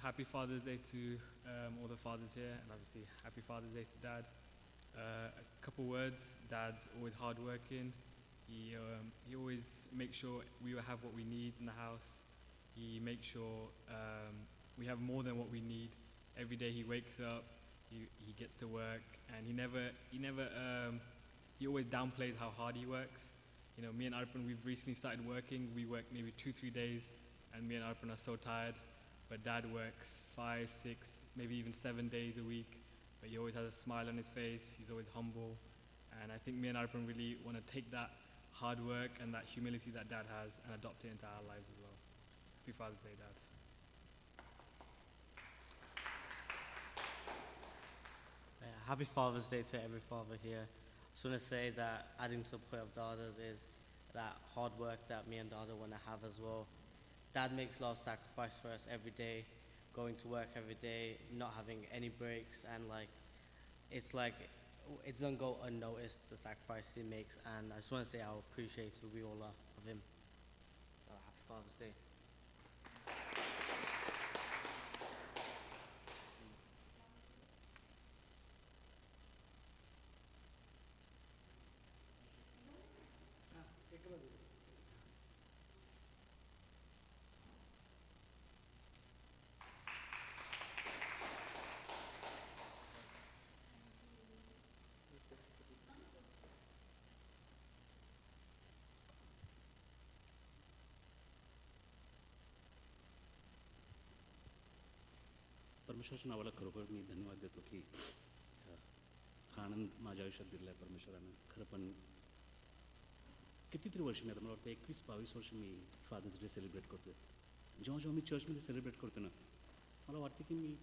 Happy Father's Day to all the fathers here, and obviously Happy Father's Day to Dad. A couple words. Dad's always hardworking. He always makes sure we have what we need in the house. He makes sure we have more than what we need. Every day he wakes up, he gets to work, and he always downplays how hard he works. Me and Arpan, we've recently started working. We work maybe 2-3 days, and me and Arpan are so tired. But Dad works 5, 6, maybe even 7 days a week. But he always has a smile on his face. He's always humble. And I think me and Arpan really want to take that hard work and that humility that Dad has and adopt it into our lives as well. Happy Father's Day, Dad. Happy Father's Day to every father here. I just want to say that adding to the point of Dada's is that hard work that me and Dada want to have as well. Dad makes a lot of sacrifice for us every day, going to work every day, not having any breaks, and it doesn't go unnoticed, the sacrifice he makes, and I just want to say how appreciative we all are of him. So happy Father's Day. परमेश्वराच्या नावाला खरोखर मी धन्यवाद देतो की हा आनंद माझ्या आयुष्यात दिला आहे परमेश्वरानं. खरं पण कितीतरी वर्ष मी आता मला वाटतं 21-22 वर्ष मी फादर्स डे सेलिब्रेट करतो आहे. जेव्हा जेव्हा मी चर्चमध्ये सेलिब्रेट करतो ना, मला वाटतं की मी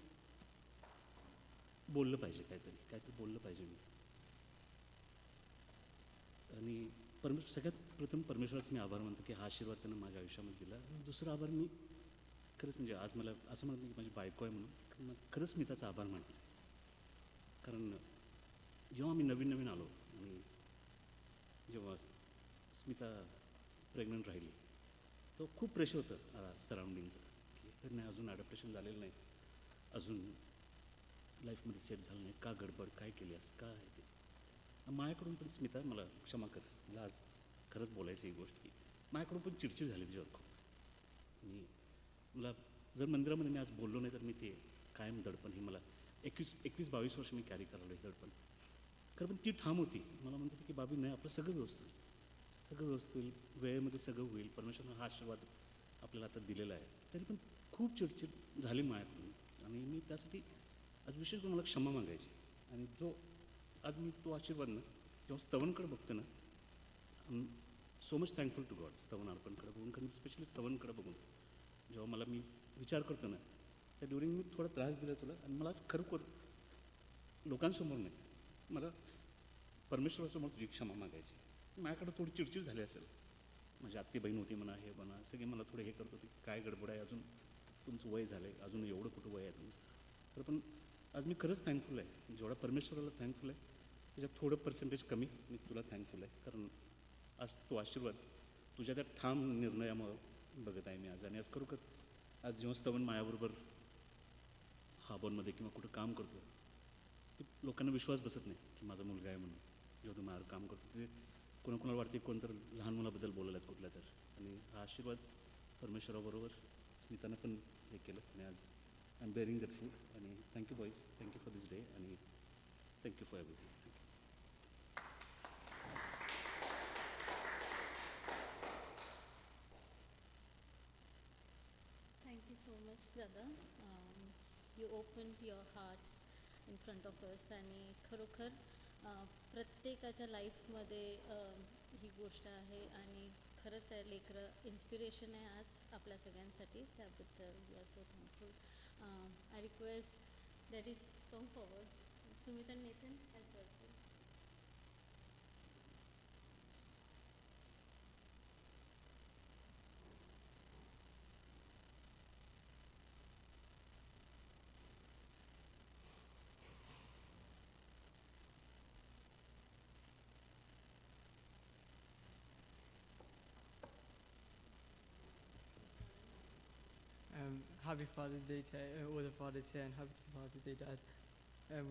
बोललं पाहिजे, काहीतरी बोललं पाहिजे मी. आणि सगळ्यात प्रथम परमेश्वराचा मी आभार मानतो की हा आशीर्वाद त्यानं माझ्या आयुष्यामध्ये दिला. आणि दुसरा आभार मी खरंच म्हणजे आज मला असं म्हणत नाही की माझी बायको आहे म्हणून, खरंच मी त्याचा आभार मानतो. कारण जेव्हा मी नवीन आलो आणि जेव्हा स्मिता प्रेग्नंट राहिली तो खूप प्रेशर होतं सराउंडिंगचं की तर नाही, अजून ॲडॅप्टेशन झालेलं नाही, अजून लाईफमध्ये सेट झालं नाही, का गडबड, काय केली असं काय आहे ते. माझ्याकडून पण स्मिता मला क्षमा कर, मला आज खरंच बोलायची ही गोष्ट की माझ्याकडून पण चिडचिड झाली तिच्यावर खूप. आणि मला जर मंदिरामध्ये मी आज बोललो नाही तर मी ते कायम दडपण ही मला 21-22 वर्ष मी कॅरी करायला हे दडपण. खरं पण ती ठाम होती, मला म्हणत होती की बाबी नाही, आपलं सगळं व्यवस्थित होईल, वेळेमध्ये सगळं होईल, परमेश्वरानं हा आशीर्वाद आपल्याला आता दिलेला आहे. तरी पण खूप चिडचिड झाली माझ्याकडून आणि मी त्यासाठी आज विशेष करून मला क्षमा मागायची. आणि आज मी तो आशीर्वाद ना जेव्हा स्तवनकडे बघतो ना, so much thankful to God. Stavan अर्पणकडे बघून, कारण स्पेशली स्तवनकडे बघून जेव्हा मी विचार करतो ना, त्या ड्युरिंग मी थोडा त्रास दिला तुला आणि मला आज खरोखर लोकांसमोर नाही, मला परमेश्वरासमोर तुझी क्षमा मागायची. माझ्याकडे थोडी चिडचिड झाली असेल, माझी आत्ती बहीण होती म्हणा, हे म्हणा, सगळे मला थोडे हे करत होते, काय गडबड आहे, अजून तुमचं वय झालं आहे, अजून एवढं कुठं वय आहे तुमचं. तर पण आज मी खरंच थँकफुल आहे, जेवढा परमेश्वराला थँकफुल आहे त्याच्यात थोडं पर्सेंटेज कमी मी तुला थँकफुल आहे. कारण आज तो आशीर्वाद तुझ्या त्या ठाम निर्णयामुळं बघत आहे मी आज. आणि आज खरोखर आज जेव्हा स्तवन मायाबरोबर हाबॉनमध्ये किंवा कुठं काम करतो, की लोकांना विश्वास बसत नाही की माझा मुलगा आहे म्हणून. जेव्हा तू माझ्यावर काम करतो ते कोणाकोणाला वाटते कोणतर लहान मुलाबद्दल बोलायला आहेत कुठल्या तर. आणि हा आशीर्वाद परमेश्वराबरोबर स्मितानं पण हे केलं. आणि आज I am bearing that fruit. आणि thank you boys, thank you for this day आणि thank you for everything. Thank you so much, Dada. You opened your hearts in front of us आणि खरोखर प्रत्येकाच्या लाईफमध्ये ही गोष्ट आहे आणि खरंच आहे, लेकरं इन्स्पिरेशन आहे आज आपल्या सगळ्यांसाठी. त्याबद्दल we are so thankful. I request daddy come forward. Sumit and Nathan as well. Happy Father's Day to all the fathers here, and happy Father's Day, Dad.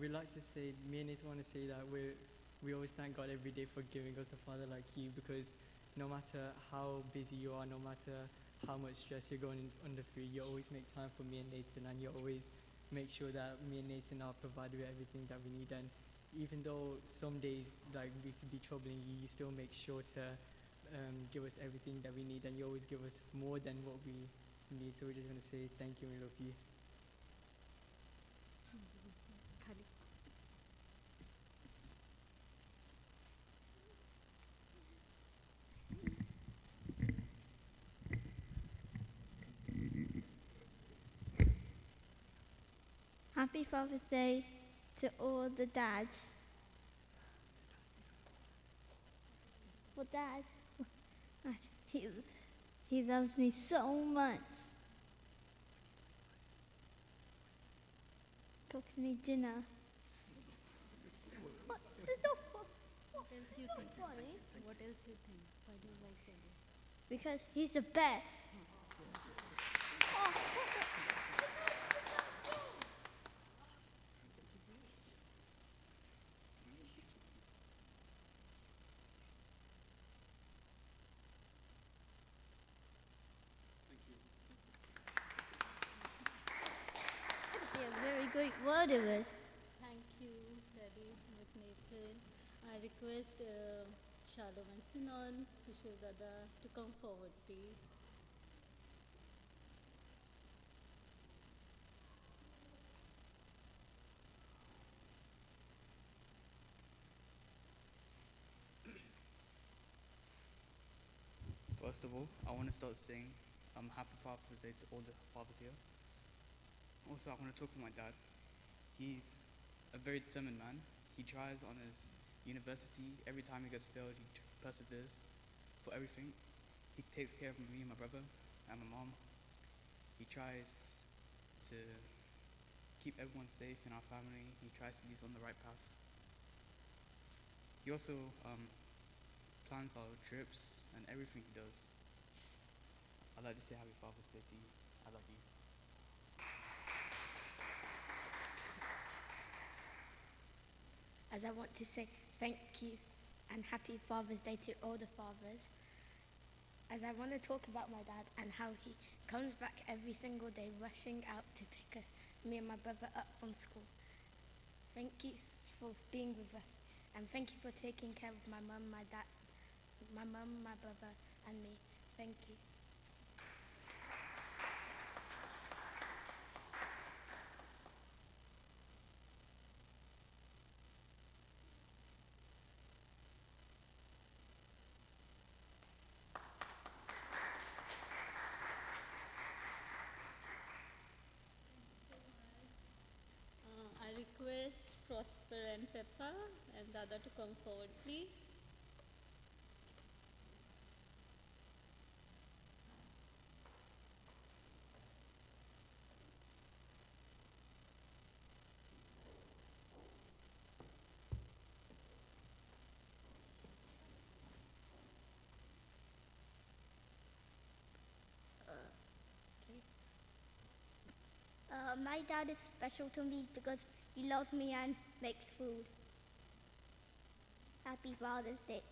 We like to say, me and Nathan want to say that we always thank God every day for giving us a father like you, because no matter how busy you are, no matter how much stress you're going under through, you always make time for me and Nathan, and you always make sure that me and Nathan are provided with everything that we need. And even though some days like we could be troubling you, you still make sure to give us everything that we need, and you always give us more than what we need. So we're just going to say thank you and we love you. खाली. Happy Father's Day to all the dads. Well, Dad, he loves me so much. Cooks me dinner. What? There's no What else you think? funny. What else you think? Why do you like Daddy? Because he's the best. A very great word it was. Thank you, Daddy, Smith, Nathan. I request Shalom and Sinon, Sushil Dada to come forward, please. First of all, I want to start saying Happy Father's Day to all the fathers here. Also, I want to talk about my dad. He's a very determined man. He tries on his university. Every time he gets failed, he perseveres for everything. He takes care of me and my brother and my mom. He tries to keep everyone safe in our family. He tries to lead us on the right path. He also plans our trips and everything he does. I'd like to say Happy Father's Day to you. I love you. As I want to say thank you and Happy Father's Day to all the fathers. As I want to talk about my dad and how he comes back every single day rushing out to pick us, me and my brother, up from school. Thank you for being with us, and thank you for taking care of my mum, my dad, my mum, my brother, and me. Thank you. I request Prosper and Peppa and Dada to come forward, please. My dad is special to me because he loves me and makes food. Happy Father's Day.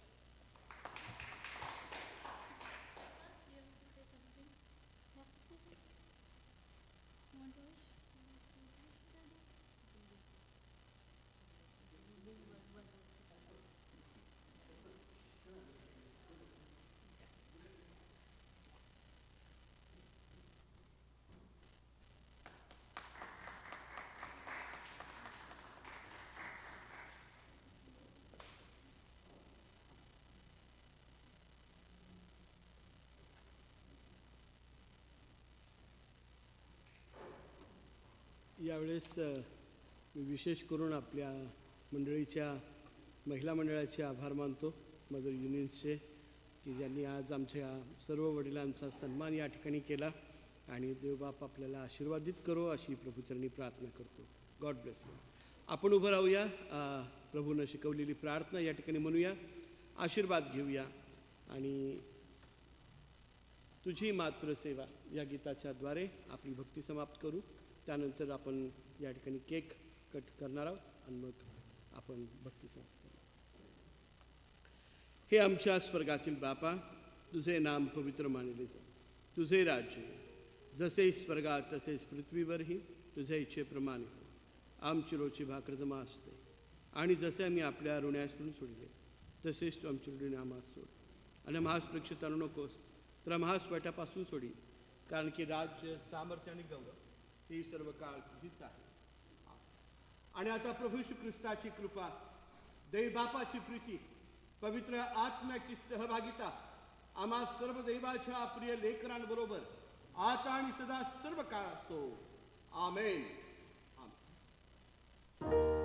यावेळेस मी विशेष करून आपल्या मंडळीच्या महिला मंडळाचे आभार मानतो, mother युनियन्सचे, की ज्यांनी आज आमच्या सर्व वडिलांचा सन्मान या ठिकाणी केला. आणि देवबाप आपल्याला आशीर्वादित करो अशी प्रभूचरणी प्रार्थना करतो. God bless you. आपण उभं राहूया. प्रभूनं शिकवलेली प्रार्थना या ठिकाणी म्हणूया, आशीर्वाद घेऊया. आणि तुझी मातृसेवा या गीताच्याद्वारे आपली भक्ती समाप्त करू. त्यानंतर आपण या ठिकाणी केक कट करणार आहोत आणि मग आपण भक्ती समाप्त करू. हे आमच्या स्वर्गातील बापा, तुझे नाम पवित्र मानले जा. तुझे राज्य जसे स्वर्गात तसेच पृथ्वीवरही तुझ्या इच्छेप्रमाणे हो. आमची रोजची भाकर जमा असते आणि जसे आम्ही आपल्या ऋण्यास ऋण सोडले तसेच तू आमची ऋणी आम्हास सोड. आणि आम्हास परीक्षेत आणू नकोस तर आम्हास वाट्यापासून सोडी. कारण की राज्य, सामर्थ्य आणि गौरव ही सर्व काळ तुझीच आहे. आणि आता प्रभू श्री ख्रिस्ताची कृपा, दैवबापाची प्रीती, पवित्र आत्म्याची सहभागिता आम्हा सर्व दैवाच्या प्रिय लेकरांबरोबर आता आणि सदा सर्व काळ असतो. आमेन. आमेन.